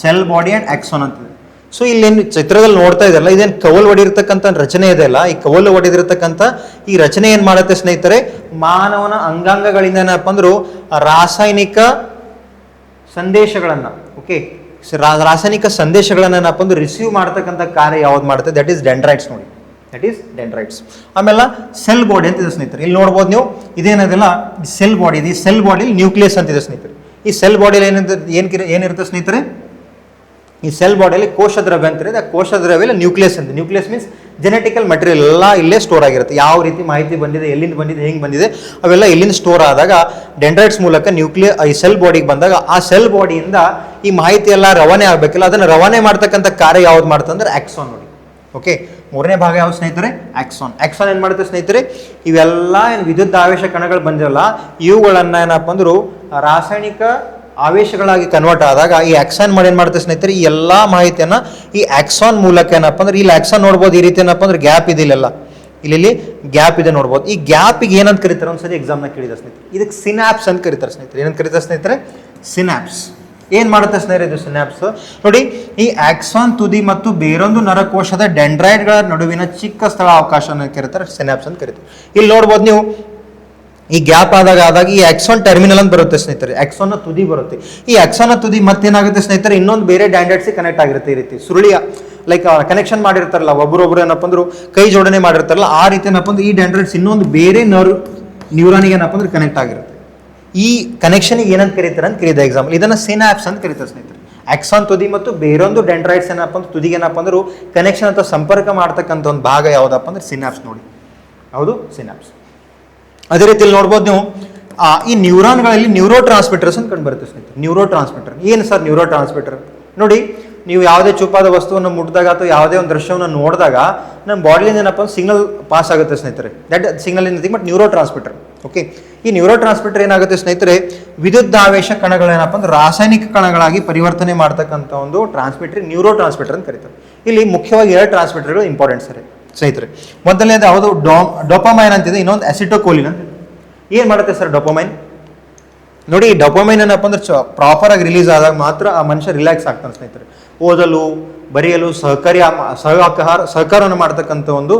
ಸೆಲ್ ಬಾಡಿ ಅಂಡ್ ಆಕ್ಸೋನ್ ಅಂತಿದೆ. ಸೊ ಇಲ್ಲೇನು ಚಿತ್ರದಲ್ಲಿ ನೋಡ್ತಾ ಇದಾರಲ್ಲ, ಇದೇನು ಕವಲು ಹೊಡಿರ್ತಕ್ಕಂಥ ರಚನೆ ಇದೆ ಅಲ್ಲ, ಈ ಕವಲು ಹೊಡೆದಿರ್ತಕ್ಕಂಥ ಈ ರಚನೆ ಏನ್ ಮಾಡುತ್ತೆ ಸ್ನೇಹಿತರೆ, ಮಾನವನ ಅಂಗಾಂಗಗಳಿಂದ ಏನಪ್ಪ ಅಂದ್ರು ರಾಸಾಯನಿಕ ಸಂದೇಶಗಳನ್ನ, ಓಕೆ, ರಾಸಾಯನಿಕ ಸಂದೇಶಗಳನ್ನ ಏನಪ್ಪ ಅಂದ್ರೆ ರಿಸೀವ್ ಮಾಡ್ತಕ್ಕಂಥ ಕಾರ್ಯ ಯಾವ್ದು ಮಾಡುತ್ತೆ, ದಟ್ ಈಸ್ ಡೆಂಡ್ರೈಟ್ಸ್ ನೋಡಿ. That is dendrites. ಆಮೇಲೆ ಸೆಲ್ ಬಾಡಿ ಅಂತ ಇದೆ ಸ್ನೇಹಿತರೆ. ಇಲ್ಲಿ ನೋಡ್ಬೋದು ನೀವು, ಇದೇನದಿಲ್ಲ ಸೆಲ್ ಬಾಡಿ ಇದೆ. ಈ ಸೆಲ್ ಬಾಡಿಲಿ ನ್ಯೂಕ್ಲಿಯಸ್ ಅಂತಿದೆ ಸ್ನೇಹಿತರೆ. ಈ ಸೆಲ್ ಬಾಡಿಯಲ್ಲಿ ಏನಿರುತ್ತೆ ಸ್ನೇಹಿತರೆ, ಈ ಸೆಲ್ ಬಾಡಿಯಲ್ಲಿ ಕೋಶ ದ್ರವ್ಯ ಅಂತ ಇದೆ. ಆ ಕೋಶ ದ್ರವ್ಯ ನ್ಯೂಕ್ಲಿಯಸ್ ಅಂತ. ನ್ಯೂಕ್ಲಿಯಸ್ ಮೀನ್ಸ್ ಜೆನೆಟಿಕಲ್ ಮೆಟೀರಿಯಲ್ ಎಲ್ಲ ಇಲ್ಲೇ ಸ್ಟೋರ್ ಆಗಿರುತ್ತೆ. ಯಾವ ರೀತಿ ಮಾಹಿತಿ ಬಂದಿದೆ, ಎಲ್ಲಿಂದ ಬಂದಿದೆ, ಹೆಂಗೆ ಬಂದಿದೆ, ಅವೆಲ್ಲ ಇಲ್ಲಿಂದ ಸ್ಟೋರ್ ಆದಾಗ ಡೆಂಡ್ರೈಟ್ಸ್ ಮೂಲಕ ಈ ಸೆಲ್ ಬಾಡಿಗೆ ಬಂದಾಗ ಆ ಸೆಲ್ ಬಾಡಿಯಿಂದ ಈ ಮಾಹಿತಿ ಎಲ್ಲ ರವಾನೆ ಆಗಬೇಕಿಲ್ಲ. ಅದನ್ನು ರವಾನೆ ಮಾಡ್ತಕ್ಕಂಥ ಕಾರ್ಯ ಯಾವ್ದು ಮಾಡ್ತಂದ್ರೆ ಆಕ್ಸಾನ್ ನೋಡಿ. ಓಕೆ, ಮೂರನೇ ಭಾಗ ಯಾವ್ದು ಸ್ನೇಹಿತರೆ, ಆಕ್ಸಾನ್. ಆಕ್ಸಾನ್ ಏನು ಮಾಡುತ್ತೆ ಸ್ನೇಹಿತರೆ, ಇವೆಲ್ಲ ಏನು ವಿದ್ಯುತ್ ಆವೇಶ ಕಣಗಳು ಬಂದಿರಲ್ಲ, ಇವುಗಳನ್ನ ಏನಪ್ಪ ಅಂದ್ರು ರಾಸಾಯನಿಕ ಆವೇಶಗಳಾಗಿ ಕನ್ವರ್ಟ್ ಆದಾಗ ಈ ಆಕ್ಸಾನ್ ಮಾಡಿ ಏನು ಮಾಡುತ್ತೆ ಸ್ನೇಹಿತರೆ, ಈ ಎಲ್ಲ ಮಾಹಿತಿಯನ್ನು ಈ ಆಕ್ಸಾನ್ ಮೂಲಕ ಏನಪ್ಪ ಅಂದ್ರೆ, ಇಲ್ಲಿ ಆಕ್ಸಾನ್ ನೋಡ್ಬೋದು ಈ ರೀತಿ ಏನಪ್ಪ ಅಂದ್ರೆ ಗ್ಯಾಪ್ ಇದೆ, ಇಲ್ಲೆಲ್ಲ ಇಲ್ಲಿ ಗ್ಯಾಪ್ ಇದೆ ನೋಡ್ಬೋದು. ಈ ಗ್ಯಾಪಿಗೆ ಏನಂತ ಕರೀತಾರೆ ಒಂದ್ಸರಿ ಎಕ್ಸಾಮ್ನ ಕೇಳಿದ ಸ್ನೇಹಿತರೆ, ಇದಕ್ಕೆ ಸಿನಾಪ್ಸ್ ಅಂತ ಕರೀತಾರೆ ಸ್ನೇಹಿತರೆ. ಏನಂತ ಕರೀತಾರೆ ಸ್ನೇಹಿತರೆ, ಸಿನಾಪ್ಸ್. ಏನ್ ಮಾಡುತ್ತೆ ಸ್ನೇಹಿತರೆ ಇದು ಸಿನಾಪ್ಸ್ ನೋಡಿ, ಈ ಆಕ್ಸಾನ್ ತುದಿ ಮತ್ತು ಬೇರೊಂದು ನರಕೋಶದ ಡೆಂಡ್ರೈಟ್ಗಳ ನಡುವಿನ ಚಿಕ್ಕ ಸ್ಥಳ ಅವಕಾಶವನ್ನು ಕರೀತಾರೆ ಸಿನಾಪ್ಸ್ ಅಂತ ಕರೀತಾರೆ. ಇಲ್ಲಿ ನೋಡ್ಬೋದು ನೀವು, ಈ ಗ್ಯಾಪ್ ಆದಾಗ ಈ ಆಕ್ಸಾನ್ ಟರ್ಮಿನಲ್ ಅಂತ ಬರುತ್ತೆ ಸ್ನೇಹಿತರೆ, ಆಕ್ಸಾನ್ನ ತುದಿ ಬರುತ್ತೆ. ಈ ಆಕ್ಸಾನ್ನ ತುದಿ ಮತ್ತೇನಾಗುತ್ತೆ ಸ್ನೇಹಿತರೆ, ಇನ್ನೊಂದು ಬೇರೆ ಡ್ಯಾಂಡ್ರೈಟ್ಸ್ ಕನೆಕ್ಟ್ ಆಗಿರುತ್ತೆ. ಈ ರೀತಿ ಸುರುಳಿಯ ಲೈಕ್ ಕನೆಕ್ಷನ್ ಮಾಡಿರ್ತಾರಲ್ಲ, ಒಬ್ಬರೊಬ್ರು ಏನಪ್ಪ ಅಂದ್ರು ಕೈ ಜೋಡಣೆ ಮಾಡಿರ್ತಾರಲ್ಲ, ಆ ರೀತಿ ಏನಪ್ಪ ಅಂದ್ರೆ ಈ ಡ್ಯಾಂಡ್ರೈಟ್ಸ್ ಇನ್ನೊಂದು ಬೇರೆ ನ್ಯೂರಾನಿಗೆ ಏನಪ್ಪ ಅಂದ್ರೆ ಕನೆಕ್ಟ್ ಆಗಿರುತ್ತೆ. ಈ ಕನೆಕ್ಷನ್ಗೆ ಏನಂತ ಕರೀತಾರೆ ಅಂತ ಕೇಳಿದ ಎಕ್ಸಾಂಪಲ್, ಇದನ್ನ ಸಿನಾಪ್ಸ್ ಅಂತ ಕರೀತಾರೆ ಸ್ನೇಹಿತರೆ. ಆಕ್ಸಾನ್ ತುದಿ ಮತ್ತು ಬೇರೊಂದು ಡೆಂಡ್ರೈಟ್ಸ್ ಏನಪ್ಪ ಅಂದ್ರೆ ತುದಿಗೆ ಏನಪ್ಪ ಅಂದ್ರೆ ಕನೆಕ್ಷನ್ ಅಥವಾ ಸಂಪರ್ಕ ಮಾಡ್ತಕ್ಕಂಥ ಒಂದು ಭಾಗ ಯಾವುದಪ್ಪ ಅಂದ್ರೆ ಸಿನಾಪ್ಸ್ ನೋಡಿ. ಹೌದು, ಸಿನಾಪ್ಸ್. ಅದೇ ರೀತಿಯಲ್ಲಿ ನೋಡ್ಬೋದು ನೀವು, ಈ ನ್ಯೂರಾನ್ಗಳಲ್ಲಿ ನ್ಯೂರೋ ಟ್ರಾನ್ಸ್ಮಿಟರ್ಸ್ ಅಂತ ಕಂಡು ಬರುತ್ತೆ ಸ್ನೇಹಿತರೆ. ನ್ಯೂರೋ ಟ್ರಾನ್ಸ್ಮಿಟರ್ ಏನು ಸರ್ ನ್ಯೂರೋ ಟ್ರಾನ್ಸ್ಮಿಟರ್? ನೋಡಿ, ನೀವು ಯಾವುದೇ ಚೂಪಾದ ವಸ್ತುವನ್ನು ಮುಟ್ಟಿದಾಗ ಅಥವಾ ಯಾವುದೇ ಒಂದು ದೃಶ್ಯವನ್ನು ನೋಡಿದಾಗ ನಮ್ಮ ಬಾಡಿಲಿಂದ ಏನಪ್ಪ ಸಿಗ್ನಲ್ ಪಾಸ್ ಆಗುತ್ತೆ ಸ್ನೇಹಿತರೆ. That signal in nothing but neuro transmitter. Okay, ಈ ನ್ಯೂರೋ ಟ್ರಾನ್ಸ್ಮಿಟರ್ ಏನಾಗುತ್ತೆ ಸ್ನೇಹಿತರೆ, ವಿದ್ಯುದ್ದಾವೇಶ ಕಣಗಳೇನಪ್ಪ ಅಂದ್ರೆ ರಾಸಾಯನಿಕ ಕಣಗಳಾಗಿ ಪರಿವರ್ತನೆ ಮಾಡ್ತಕ್ಕಂಥ ಒಂದು ಟ್ರಾನ್ಸ್ಮಿಟರ್ ನ್ಯೂರೋ ಟ್ರಾನ್ಸ್ಮಿಟರ್ ಅಂತ ಕರೀತಾರೆ. ಇಲ್ಲಿ ಮುಖ್ಯವಾಗಿ 2 ಟ್ರಾನ್ಸ್ಮಿಟರ್ಗಳು ಇಂಪಾರ್ಟೆಂಟ್ ಸರಿ ಸ್ನೇಹಿತರೆ. ಮೊದಲನೇದು ಯಾವುದು ಡೋಪಾಮೈನ್ ಅಂತಿದೆ, ಇನ್ನೊಂದು ಅಸಿಟೋಕೋಲಿನ್ ಅಂತ. ಏನು ಮಾಡುತ್ತೆ ಸರ್ ಡೋಪಾಮೈನ್? ನೋಡಿ, ಈ ಡೋಪಾಮೈನ್ ಏನಪ್ಪ ಅಂದ್ರೆ ಪ್ರಾಪರ್ ಆಗಿ ರಿಲೀಸ್ ಆದಾಗ ಮಾತ್ರ ಆ ಮನುಷ್ಯ ರಿಲ್ಯಾಕ್ಸ್ ಆಗ್ತಾನೆ ಸ್ನೇಹಿತರೆ. ಓದಲು ಬರೆಯಲು ಸಹಕಾರವನ್ನು ಮಾಡ್ತಕ್ಕಂಥ ಒಂದು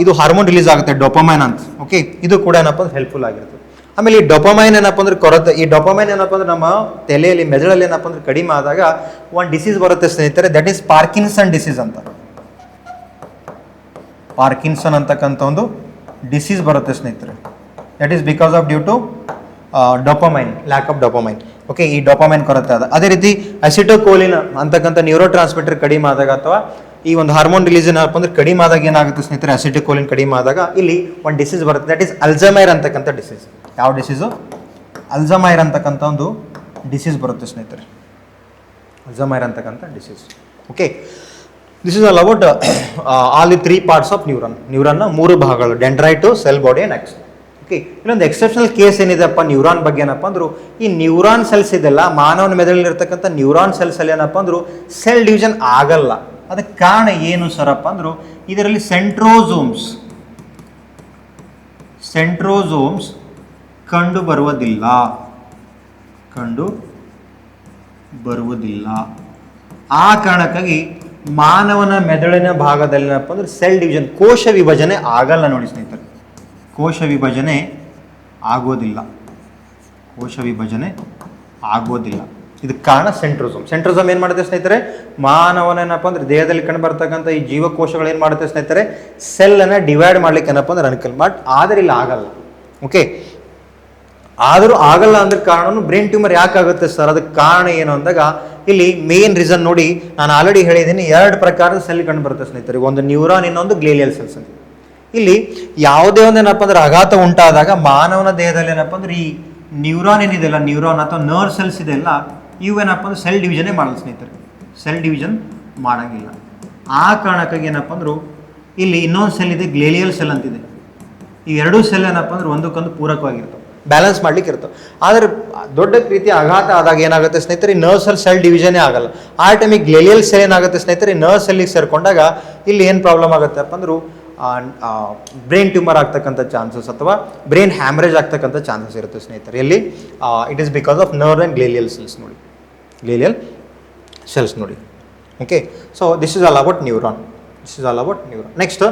ಇದು ಹಾರ್ಮೋನ್ ರಿಲೀಸ್ ಆಗುತ್ತೆ ಡೋಪಾಮೈನ್ ಅಂತ. ಓಕೆ, ಇದು ಕೂಡ ಏನಪ್ಪ ಅಂದ್ರೆ ಹೆಲ್ಪ್ಫುಲ್ ಆಗಿರುತ್ತೆ. ಆಮೇಲೆ ಈ ಡೋಪಾಮೈನ್ ಏನಪ್ಪ ಅಂದ್ರೆ ಕೊರತೆ, ಈ ಡೋಪಾಮೈನ್ ಏನಪ್ಪ ಅಂದ್ರೆ ನಮ್ಮ ತಲೆಯಲ್ಲಿ ಮೆದುಳಲ್ಲಿ ಏನಪ್ಪ ಅಂದ್ರೆ ಕಡಿಮೆ ಆದಾಗ ಒಂದು ಡಿಸೀಸ್ ಬರುತ್ತೆ ಸ್ನೇಹಿತರೆ, ದಟ್ ಈಸ್ ಪಾರ್ಕಿನ್ಸನ್ ಡಿಸೀಸ್ ಅಂತ. ಪಾರ್ಕಿನ್ಸನ್ ಅಂತಕ್ಕಂಥ ಒಂದು ಡಿಸೀಸ್ ಬರುತ್ತೆ ಸ್ನೇಹಿತರೆ. That is because of due to dopamine, lack of dopamine. Okay, ಈ ಡೋಪಾಮೈನ್ ಕೊರತೆ ಆದ. ಅದೇ ರೀತಿ ಅಸಿಟೋಕೋಲಿನ್ ಅಂತಕ್ಕಂಥ ನ್ಯೂರೋ ಟ್ರಾನ್ಸ್ಮಿಟರ್ ಕಡಿಮೆ ಆದಾಗ ಅಥವಾ ಈ ಒಂದು ಹಾರ್ಮೋನ್ ರಿಲೀಸ್ ಏನಪ್ಪ ಅಂದ್ರೆ ಕಡಿಮೆ ಆದಾಗ ಏನಾಗುತ್ತೆ ಸ್ನೇಹಿತರೆ, ಅಸಿಟೋಕೋಲಿನ್ ಕಡಿಮೆ ಆದಾಗ ಇಲ್ಲಿ ಒಂದು ಡಿಸೀಸ್ ಬರುತ್ತೆ, ದಟ್ ಈಸ್ ಅಲ್ಝಮೈರ್ ಅಂತಕ್ಕಂಥ ಡಿಸೀಸ್. ಯಾವ ಡಿಸೀಸು? ಅಲ್ಝಮೈರ್ ಅಂತಕ್ಕಂಥ ಒಂದು ಡಿಸೀಸ್ ಬರುತ್ತೆ ಸ್ನೇಹಿತರೆ. ಅಲ್ಝಮೈರ್ ಅಂತಕ್ಕಂಥ disease. Okay, this is all about all the 3 parts of neuron. ನ್ಯೂರಾನ್ನ 3 ಭಾಗಗಳು, dendrite, cell body and axon. Okay, ಇಲ್ಲೊಂದು ಎಕ್ಸೆಪ್ಷನಲ್ ಕೇಸ್ ಏನಿದೆಪ್ಪ ನ್ಯೂರಾನ್ ಬಗ್ಗೆ ಏನಪ್ಪ ಅಂದ್ರು, ಈ ನ್ಯೂರಾನ್ ಸೆಲ್ಸ್ ಇದೆಲ್ಲ ಮಾನವನ ಮೆದುಳಲ್ಲಿರ್ತಕ್ಕಂಥ ನ್ಯೂರಾನ್ ಸೆಲ್ಸ್ ಅಲ್ಲಿ ಏನಪ್ಪ ಅಂದ್ರು ಸೆಲ್ ಡಿವಿಷನ್ ಆಗಲ್ಲ. ಅದಕ್ಕೆ ಕಾರಣ ಏನು ಸರಪ್ಪ ಅಂದ್ರು, ಇದರಲ್ಲಿ ಸೆಂಟ್ರೋಸೋಮ್ಸ್ ಕಂಡು ಬರುವುದಿಲ್ಲ. ಆ ಕಾರಣಕ್ಕಾಗಿ ಮಾನವನ ಮೆದುಳಿನ ಭಾಗದಲ್ಲಿ ಏನಪ್ಪ ಅಂದ್ರೆ ಸೆಲ್ ಡಿವಿಷನ್, ಕೋಶ ವಿಭಜನೆ ಆಗಲ್ಲ ನೋಡಿ ಸ್ನೇಹಿತರೆ. ಕೋಶ ವಿಭಜನೆ ಆಗೋದಿಲ್ಲ. ಇದಕ್ಕೆ ಕಾರಣ ಸೆಂಟ್ರೋಸೋಮ್. ಸೆಂಟ್ರೋಸೋಮ್ ಏನು ಮಾಡುತ್ತೆ ಸ್ನೇಹಿತರೆ, ಮಾನವನ ಏನಪ್ಪ ಅಂದ್ರೆ ದೇಹದಲ್ಲಿ ಕಂಡು ಬರ್ತಕ್ಕಂಥ ಈ ಜೀವಕೋಶಗಳು ಏನು ಮಾಡುತ್ತೆ ಸ್ನೇಹಿತರೆ, ಸೆಲ್ಲನ್ನು ಡಿವೈಡ್ ಮಾಡ್ಲಿಕ್ಕೆ ಏನಪ್ಪ ಅಂದ್ರೆ ಅನುಕೂಲ. ಬಟ್ ಆದರೆ ಇಲ್ಲಿ ಆಗಲ್ಲ. ಓಕೆ, ಆದರೂ ಆಗಲ್ಲ ಅಂದ್ರೆ ಕಾರಣನು ಬ್ರೈನ್ ಟ್ಯೂಮರ್ ಯಾಕಾಗುತ್ತೆ ಸರ್, ಅದಕ್ಕೆ ಕಾರಣ ಏನು ಅಂದಾಗ ಇಲ್ಲಿ ಮೇನ್ ರೀಸನ್ ನೋಡಿ, ನಾನು ಆಲ್ರೆಡಿ ಹೇಳಿದ್ದೀನಿ 2 ಪ್ರಕಾರದ ಸೆಲ್ ಕಂಡು ಬರುತ್ತೆ ಸ್ನೇಹಿತರೆ. ಒಂದು ನ್ಯೂರಾನ್, ಇನ್ನೊಂದು ಗ್ಲೇಲಿಯಲ್ ಸೆಲ್ಸ್ ಅಂತ. ಇಲ್ಲಿ ಯಾವುದೇ ಒಂದು ಏನಪ್ಪ ಅಂದ್ರೆ ಆಘಾತ ಉಂಟಾದಾಗ ಮಾನವನ ದೇಹದಲ್ಲಿ ಏನಪ್ಪ ಅಂದ್ರೆ ಈ ನ್ಯೂರಾನ್ ಏನಿದೆಲ್ಲ, ನ್ಯೂರಾನ್ ಅಥವಾ ನರ್ವ್ ಸೆಲ್ಸ್ ಇದೆಲ್ಲ, ಇವೇನಪ್ಪ ಅಂದ್ರೆ ಸೆಲ್ ಡಿವಿಷನೇ ಮಾಡಲ್ಲ ಸ್ನೇಹಿತರೆ. ಸೆಲ್ ಡಿವಿಷನ್ ಮಾಡೋಂಗಿಲ್ಲ. ಆ ಕಾರಣಕ್ಕಾಗಿ ಏನಪ್ಪ ಅಂದ್ರು ಇಲ್ಲಿ ಇನ್ನೊಂದು ಸೆಲ್ ಇದೆ, ಗ್ಲೇಲಿಯಲ್ ಸೆಲ್ ಅಂತಿದೆ. ಈ 2 ಸೆಲ್ ಏನಪ್ಪ ಅಂದ್ರೆ ಒಂದಕ್ಕೊಂದು ಪೂರಕವಾಗಿರ್ತವೆ, ಬ್ಯಾಲೆನ್ಸ್ ಮಾಡ್ಲಿಕ್ಕೆ ಇರ್ತವೆ. ಆದರೆ ದೊಡ್ಡ ರೀತಿಯ ಆಘಾತ ಆದಾಗ ಏನಾಗುತ್ತೆ ಸ್ನೇಹಿತರೆ, ನರ್ವ್ ಸೆಲ್ ಡಿವಿಷನೇ ಆಗಲ್ಲ. ಆ ಟೈಮಿಗೆ ಗ್ಲೇಲಿಯಲ್ ಸೆಲ್ ಏನಾಗುತ್ತೆ ಸ್ನೇಹಿತರೆ, ನರ್ವ್ ಸೆಲ್ಲಿಗೆ ಸೇರ್ಕೊಂಡಾಗ ಇಲ್ಲಿ ಏನು ಪ್ರಾಬ್ಲಮ್ ಆಗುತ್ತೆ ಅಪ್ಪ ಅಂದ್ರು ಬ್ರೈನ್ ಟ್ಯೂಮರ್ ಆಗ್ತಕ್ಕಂಥ ಚಾನ್ಸಸ್ ಅಥವಾ ಬ್ರೈನ್ ಹ್ಯಾಮ್ರೇಜ್ ಆಗ್ತಕ್ಕಂಥ ಚಾನ್ಸಸ್ ಇರುತ್ತೆ ಸ್ನೇಹಿತರೆ. ಎಲ್ಲಿ it is because of nerve and glial cells ನೋಡಿ. Okay, so this is all about neuron. Next,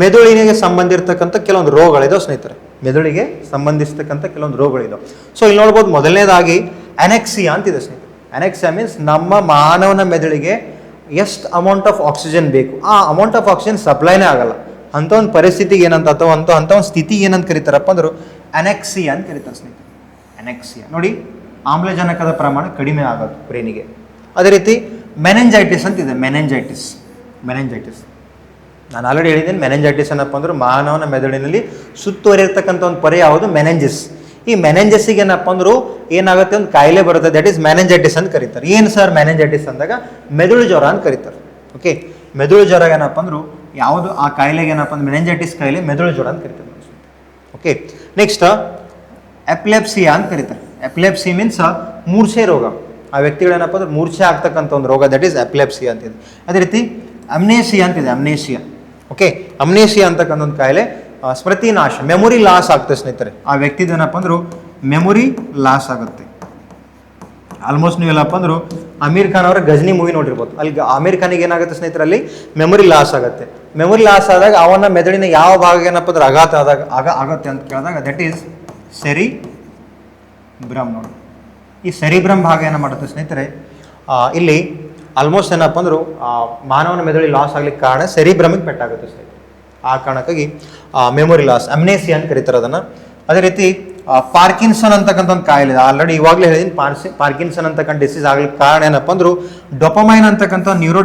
ಮೆದುಳಿಗೆ ಸಂಬಂಧಿರ್ತಕ್ಕಂಥ ಕೆಲವೊಂದು ರೋಗಗಳಿದಾವೆ ಸ್ನೇಹಿತರೆ. ಮೆದುಳಿಗೆ ಸಂಬಂಧಿಸ್ತಕ್ಕಂಥ ಕೆಲವೊಂದು ರೋಗಗಳಿದಾವೆ. ಸೊ ಇಲ್ಲಿ ನೋಡ್ಬೋದು, ಮೊದಲನೇದಾಗಿ ಅನೆಕ್ಸಿಯಾ ಅಂತಿದೆ ಸ್ನೇಹಿತರೆ. ಅನೆಕ್ಸಿಯಾ ಮೀನ್ಸ್ ನಮ್ಮ ಮಾನವನ ಮೆದುಳಿಗೆ ಎಷ್ಟು ಅಮೌಂಟ್ ಆಫ್ ಆಕ್ಸಿಜನ್ ಬೇಕು, ಆ ಅಮೌಂಟ್ ಆಫ್ ಆಕ್ಸಿಜನ್ ಸಪ್ಲೈನೇ ಆಗಲ್ಲ. ಅಂಥ ಒಂದು ಪರಿಸ್ಥಿತಿಗೆ ಏನಂತ ಅಥವಾ ಅಂಥ ಒಂದು ಸ್ಥಿತಿಗೆ ಏನಂತ ಕರೀತಾರಪ್ಪ ಅಂದ್ರೆ ಅನೆಕ್ಸಿಯಾ ಅಂತ ಕರೀತಾರೆ ಸ್ನೇಹಿತರೆ. ಅನೆಕ್ಸಿಯಾ ನೋಡಿ, ಆಮ್ಲಜನಕದ ಪ್ರಮಾಣ ಕಡಿಮೆ ಆಗೋದು ಬ್ರೈನಿಗೆ. ಅದೇ ರೀತಿ ಮೆನೆಂಜೈಟಿಸ್ ಅಂತಿದೆ. ಮೆನೆಂಜೈಟಿಸ್ ನಾನು ಆಲ್ರೆಡಿ ಹೇಳಿದ್ದೀನಿ. ಮೆನೆಂಜೈಟಿಸ್ ಏನಪ್ಪ ಅಂದ್ರೆ ಮಾನವನ ಮೆದುಳಿನಲ್ಲಿ ಸುತ್ತುವರಿರ್ತಕ್ಕಂಥ ಒಂದು ಪೊರೆ ಯಾವುದು? ಮೆನೆಂಜಿಸ್. ಈ ಮೆನೆಂಜಸ್ಸಿಗೆ ಏನಪ್ಪ ಅಂದ್ರು ಏನಾಗುತ್ತೆ, ಒಂದು ಕಾಯಿಲೆ ಬರುತ್ತೆ, ದಟ್ ಈಸ್ ಮೆನೆಂಜೈಟಿಸ್ ಅಂತ ಕರೀತಾರೆ. ಏನು ಸರ್ ಮೆನೆಂಜೈಟಿಸ್ ಅಂದಾಗ ಮೆದುಳು ಜ್ವರ ಅಂತ ಕರೀತಾರೆ. ಓಕೆ, ಮೆದುಳು ಜ್ವರ ಏನಪ್ಪ ಅಂದ್ರು ಯಾವುದು ಆ ಕಾಯಿಲೆಗೆ ಏನಪ್ಪ ಅಂದ್ರೆ ಮೆನೆಂಜೈಟಿಸ್ ಕಾಯಿಲೆ, ಮೆದುಳು ಜ್ವರ ಅಂತ ಕರೀತಾರೆ. ಓಕೆ, ನೆಕ್ಸ್ಟ್ ಎಪಿಲೆಪ್ಸಿಯಾ ಅಂತ ಕರೀತಾರೆ. ಎಪಿಲೆಪ್ಸಿ ಮೀನ್ಸ್ ಮೂರ್ಛೆ ರೋಗ. ಆ ವ್ಯಕ್ತಿಗಳೇನಪ್ಪ ಅಂದ್ರೆ ಮೂರ್ಛೆ ಆಗ್ತಕ್ಕಂಥ ಒಂದು ರೋಗ, ದಟ್ ಈಸ್ ಎಪಿಲೆಪ್ಸಿ ಅಂತಿದೆ. ಅದೇ ರೀತಿ ಅಮ್ನೇಸಿಯಾ ಅಂತಿದೆ. ಅಮ್ನೇಸಿಯಾ, ಓಕೆ, ಅಮ್ನೇಸಿಯಾ ಅಂತಕ್ಕಂಥ ಒಂದು ಕಾಯಿಲೆ ಸ್ಮೃತಿ ನಾಶ, ಮೆಮೊರಿ ಲಾಸ್ ಆಗ್ತದೆ ಸ್ನೇಹಿತರೆ. ಆ ವ್ಯಕ್ತಿದು ಏನಪ್ಪ ಅಂದ್ರು ಮೆಮೊರಿ ಲಾಸ್ ಆಗುತ್ತೆ. ಆಲ್ಮೋಸ್ಟ್ ನೀವೆಲ್ಲಪ್ಪ ಅಂದ್ರು ಅಮೀರ್ ಖಾನ್ ಅವರ ಗಜ್ನಿ ಮೂವಿ ನೋಡಿರ್ಬೋದು. ಅಲ್ಲಿ ಅಮೀರ್ ಖಾನಿಗೆ ಏನಾಗುತ್ತೆ ಸ್ನೇಹಿತರೆ, ಅಲ್ಲಿ ಮೆಮೊರಿ ಲಾಸ್ ಆಗುತ್ತೆ. ಮೆಮೊರಿ ಲಾಸ್ ಆದಾಗ ಅವನ ಮೆದುಳಿನ ಯಾವ ಭಾಗ ಏನಪ್ಪ ಅಂದ್ರೆ ಆಘಾತ ಆಗುತ್ತೆ ಅಂತ ಕೇಳಿದಾಗ ದಟ್ ಈಸ್ ಸೆರಿಬ್ರಮ್. ನೋಡಿ, ಈ ಸೆರಿಬ್ರಮ್ ಭಾಗ ಏನು ಮಾಡುತ್ತೆ ಸ್ನೇಹಿತರೆ, ಇಲ್ಲಿ ಆಲ್ಮೋಸ್ಟ್ ಏನಪ್ಪ ಅಂದ್ರು ಮಾನವನ ಮೆದುಳಿ ಲಾಸ್ ಆಗ್ಲಿಕ್ಕೆ ಕಾರಣ ಸೆರಿಬ್ರಮಿಗೆ ಪೆಟ್ಟಾಗುತ್ತೆ ಸ್ನೇಹಿತರೆ. ಆ ಕಾರಣಕ್ಕಾಗಿ ಮೆಮೊರಿ ಲಾಸ್, ಅಮ್ನೇಸಿಯಾ ಅಂತ ಕರೀತಾರೆ ಅದನ್ನು. ಅದೇ ರೀತಿ ಪಾರ್ಕಿನ್ಸನ್ ಅಂತಕ್ಕಂಥ ಒಂದು ಕಾಯಿಲೆ, ಆಲ್ರೆಡಿ ಇವಾಗಲೇ ಹೇಳಿದ್ದೀನಿ. ಪಾರ್ಕಿನ್ಸನ್ ಅಂತಕ್ಕಂಥ ಡಿಸೀಸ್ ಆಗ್ಲಿಕ್ಕೆ ಕಾರಣ ಏನಪ್ಪ ಅಂದ್ರು ಡೊಪಮೈನ್ ಅಂತಕ್ಕಂಥ ನ್ಯೂರೋ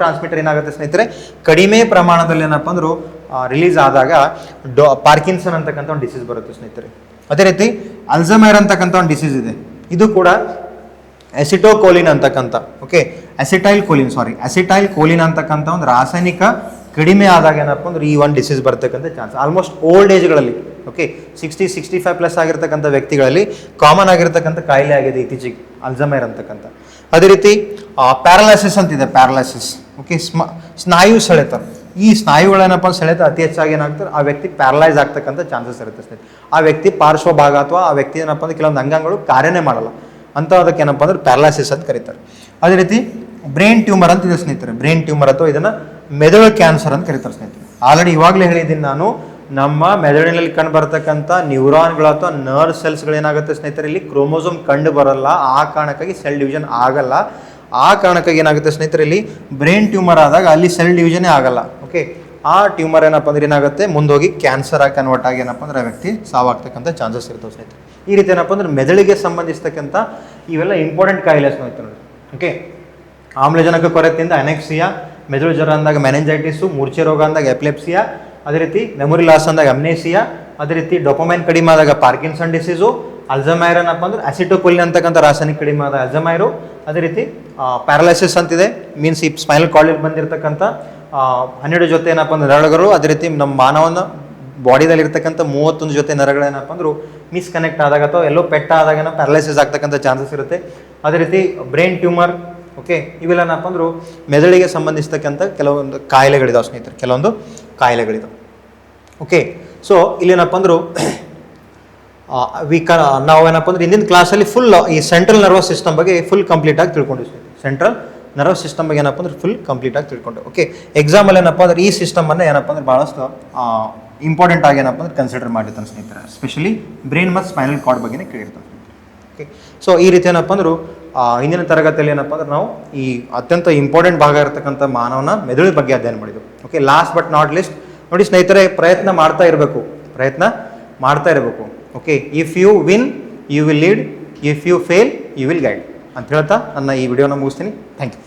ಟ್ರಾನ್ಸ್ಮಿಟರ್ ಏನಾಗುತ್ತೆ ಸ್ನೇಹಿತರೆ, ಕಡಿಮೆ ಪ್ರಮಾಣದಲ್ಲಿ ಏನಪ್ಪ ಅಂದ್ರು ರಿಲೀಸ್ ಆದಾಗ ಪಾರ್ಕಿನ್ಸನ್ ಅಂತಕ್ಕಂಥ ಒಂದು ಡಿಸೀಸ್ ಬರುತ್ತೆ ಸ್ನೇಹಿತರೆ. ಅದೇ ರೀತಿ ಅಲ್ಝಮೈರ್ ಅಂತಕ್ಕಂಥ ಒಂದು ಡಿಸೀಸ್ ಇದೆ. ಇದು ಕೂಡ ಅಸಿಟೈಲ್ ಕೋಲಿನ್ ಅಂತಕ್ಕಂಥ ಒಂದು ರಾಸಾಯನಿಕ ಕಡಿಮೆ ಆದಾಗ ಏನಪ್ಪ ಅಂದ್ರೆ ಈ ಒಂದು ಡಿಸೀಸ್ ಬರ್ತಕ್ಕಂಥ ಚಾನ್ಸ್ ಆಲ್ಮೋಸ್ಟ್ ಓಲ್ಡ್ ಏಜ್ಗಳಲ್ಲಿ. ಓಕೆ, 60-65+ ಆಗಿರ್ತಕ್ಕಂಥ ವ್ಯಕ್ತಿಗಳಲ್ಲಿ ಕಾಮನ್ ಆಗಿರ್ತಕ್ಕಂಥ ಕಾಯಿಲೆ ಆಗಿದೆ ಇತ್ತೀಚೆಗೆ, ಅಲ್ಝಮೈರ್ ಅಂತಕ್ಕಂಥ. ಅದೇ ರೀತಿ ಪ್ಯಾರಲೈಸಿಸ್ ಅಂತಿದೆ. ಪ್ಯಾರಲೈಸಿಸ್, ಓಕೆ, ಸ್ನಾಯು ಸೆಳೆತ. ಈ ಸ್ನಾಯುಗಳೇನಪ್ಪ ಸೆಳೆತ ಅತಿ ಹೆಚ್ಚಾಗಿ ಏನಾಗ್ತದೆ, ಆ ವ್ಯಕ್ತಿ ಪ್ಯಾರಲೈಸ್ ಆಗ್ತಕ್ಕಂಥ ಚಾನ್ಸಸ್ ಇರುತ್ತೆ ಸ್ನೇಹಿತರೆ. ಆ ವ್ಯಕ್ತಿ ಪಾರ್ಶ್ವಭಾಗ ಅಥವಾ ಆ ವ್ಯಕ್ತಿ ಏನಪ್ಪ ಅಂದ್ರೆ ಕೆಲವೊಂದು ಅಂಗಾಂಗಗಳು ಕಾರ್ಯನೇ ಮಾಡಲ್ಲ ಅಂತ, ಅದಕ್ಕೆ ಏನಪ್ಪ ಅಂದ್ರೆ ಪ್ಯಾರಲೈಸಿಸ್ ಅಂತ ಕರೀತಾರೆ. ಅದೇ ರೀತಿ ಬ್ರೈನ್ ಟ್ಯೂಮರ್ ಅಂತ ಇದೆ ಸ್ನೇಹಿತರೆ. ಬ್ರೈನ್ ಟ್ಯೂಮರ್ ಅಥವಾ ಇದನ್ನ ಮೆದುಳು ಕ್ಯಾನ್ಸರ್ ಅಂತ ಕರೀತಾರೆ ಸ್ನೇಹಿತರೆ. ಆಲ್ರೆಡಿ ಇವಾಗಲೇ ಹೇಳಿದ್ದೀನಿ ನಾನು, ನಮ್ಮ ಮೆದುಳಿನಲ್ಲಿ ಕಂಡು ಬರ್ತಕ್ಕಂಥ ನ್ಯೂರಾನ್ಗಳು ಅಥವಾ ನರ್ವ್ ಸೆಲ್ಸ್ಗಳು ಏನಾಗುತ್ತೆ ಸ್ನೇಹಿತರೆ, ಇಲ್ಲಿ ಕ್ರೋಮೋಸೋಮ್ ಕಂಡು ಬರಲ್ಲ. ಆ ಕಾರಣಕ್ಕಾಗಿ ಸೆಲ್ ಡಿವಿಷನ್ ಆಗಲ್ಲ. ಆ ಕಾರಣಕ್ಕಾಗಿ ಏನಾಗುತ್ತೆ ಸ್ನೇಹಿತರೆ, ಇಲ್ಲಿ ಬ್ರೈನ್ ಟ್ಯೂಮರ್ ಆದಾಗ ಅಲ್ಲಿ ಸೆಲ್ ಡಿವಿಷನೇ ಆಗಲ್ಲ. ಓಕೆ, ಆ ಟ್ಯೂಮರ್ ಏನಪ್ಪ ಅಂದ್ರೆ ಏನಾಗುತ್ತೆ, ಮುಂದೋಗಿ ಕ್ಯಾನ್ಸರ್ ಆಗಿ ಕನ್ವರ್ಟ್ ಆಗಿ ಏನಪ್ಪ ಅಂದ್ರೆ ಆ ವ್ಯಕ್ತಿ ಸಾವಾಗ್ತಕ್ಕಂಥ ಚಾನ್ಸಸ್ ಇರ್ತವೆ ಸ್ನೇಹಿತರೆ. ಈ ರೀತಿ ಏನಪ್ಪ ಅಂದ್ರೆ ಮೆದುಳಿಗೆ ಸಂಬಂಧಿಸ್ತಕ್ಕಂಥ ಇವೆಲ್ಲ ಇಂಪಾರ್ಟೆಂಟ್ ಕಾಯಿಲೆ ಸ್ನೇಹಿತರೆ. ಓಕೆ, ಆಮ್ಲಜನಕ ಕೊರತೆಯಿಂದ ಅನೆಕ್ಸಿಯಾ, ಮೆದುಳು ಜ್ವರ ಅಂದಾಗ ಮೆನೆಂಜೈಟಿಸು, ಮೂರ್ಛೆ ರೋಗ ಅಂದಾಗ ಎಪಿಲೆಪ್ಸಿಯಾ, ಅದೇ ರೀತಿ ಮೆಮೊರಿ ಲಾಸ್ ಅಂದಾಗ ಅಮ್ನೇಸಿಯಾ, ಅದೇ ರೀತಿ ಡೊಪಮೈನ್ ಕಡಿಮೆ ಆದಾಗ ಪಾರ್ಕಿನ್ಸನ್ ಡಿಸೀಸು, ಅಲ್ಝಮೈರ್ ಏನಪ್ಪ ಅಂದ್ರೆ ಅಸಿಟೋಕೋಲಿನ್ ಅಂತಕ್ಕಂಥ ರಾಸಾಯನಿಕ ಕಡಿಮೆ ಆದ ಅಲ್ಝಮೈರು, ಅದೇ ರೀತಿ ಪ್ಯಾರಲೈಸಿಸ್ ಅಂತಿದೆ. ಮೀನ್ಸ್ ಈ ಸ್ಪೈನಲ್ ಕಾರ್ಡ್ ಬಂದಿರತಕ್ಕಂಥ 12 ಜೊತೆ ಏನಪ್ಪ ಅಂದ್ರೆ ನರಗಳು, ಅದೇ ರೀತಿ ನಮ್ಮ ಮಾನವನ ಬಾಡಿದಲ್ಲಿ ಇರ್ತಕ್ಕಂಥ 31 ಜೊತೆ ನರಗಳೇನಪ್ಪ ಅಂದ್ರು ಮಿಸ್ಕನೆಕ್ಟ್ ಆದಾಗ ಅಥವಾ ಎಲ್ಲೋ ಪೆಟ್ಟ ಆದಾಗ ಪ್ಯಾರಲೈಸಿಸ್ ಆಗ್ತಕ್ಕಂಥ ಚಾನ್ಸಸ್ ಇರುತ್ತೆ. ಅದೇ ರೀತಿ ಬ್ರೈನ್ ಟ್ಯೂಮರ್, ಓಕೆ, ಇವೆಲ್ಲ ಏನಪ್ಪ ಅಂದ್ರು ಮೆದುಳಿಗೆ ಸಂಬಂಧಿಸ್ತಕ್ಕಂಥ ಕೆಲವೊಂದು ಕಾಯಿಲೆಗಳಿದಾವೆ ಸ್ನೇಹಿತರೆ, ಕೆಲವೊಂದು ಕಾಯಿಲೆಗಳಿದಾವೆ. ಓಕೆ, ಸೊ ಇಲ್ಲೇನಪ್ಪ ಅಂದ್ರು ನಾವೇನಪ್ಪ ಅಂದ್ರೆ ಹಿಂದಿನ ಕ್ಲಾಸಲ್ಲಿ ಫುಲ್ ಈ ಸೆಂಟ್ರಲ್ ನರ್ವಸ್ ಸಿಸ್ಟಮ್ ಬಗ್ಗೆ ಫುಲ್ ಕಂಪ್ಲೀಟ್ ಆಗಿ ತಿಳ್ಕೊಂಡಿದ್ವಿ. ಸೆಂಟ್ರಲ್ ನರ್ವಸ್ ಸಿಸ್ಟಮ್ ಬಗ್ಗೆ ಏನಪ್ಪ ಅಂದ್ರೆ ಫುಲ್ ಕಂಪ್ಲೀಟ್ ಆಗಿ ತಿಳ್ಕೊಂಡು. ಓಕೆ, ಎಕ್ಸಾಮಲ್ಲಿ ಏನಪ್ಪ ಅಂದ್ರೆ ಈ ಸಿಸ್ಟಮನ್ನು ಏನಪ್ಪ ಅಂದ್ರೆ ಭಾಳಷ್ಟು ಇಂಪಾರ್ಟೆಂಟ್ ಆಗಿ ಏನಪ್ಪ ಅಂದ್ರೆ ಕನ್ಸಿಡರ್ ಮಾಡಿರ್ತಾನೆ ಸ್ನೇಹಿತರೆ. ಎಸ್ಪೆಷಲಿ ಬ್ರೈನ್ ಮತ್ತು ಸ್ಪೈನಲ್ ಕಾರ್ಡ್ ಬಗ್ಗೆನೇ ಕೇಳಿರ್ತಾನೆ. ಓಕೆ, ಸೊ ಈ ರೀತಿ ಏನಪ್ಪ ಅಂದ್ರು ಹಿಂದಿನ ತರಗತಿಯಲ್ಲಿ ಏನಪ್ಪ ಅಂದ್ರೆ ನಾವು ಈ ಅತ್ಯಂತ ಇಂಪಾರ್ಟೆಂಟ್ ಭಾಗ ಇರತಕ್ಕಂಥ ಮಾನವನ ಮೆದುಳು ಬಗ್ಗೆ ಅಧ್ಯಯನ ಮಾಡಿದ್ವಿ. Okay, last but not least ನೋಡಿ ಸ್ನೇಹಿತರೆ, ಪ್ರಯತ್ನ ಮಾಡ್ತಾ ಇರಬೇಕು. Okay, if you win you will lead, if you fail you will guide ಅಂತ ಹೇಳ್ತಾ ನನ್ನ ಈ ವಿಡಿಯೋನ ಮುಗಿಸ್ತೀನಿ. Thank you.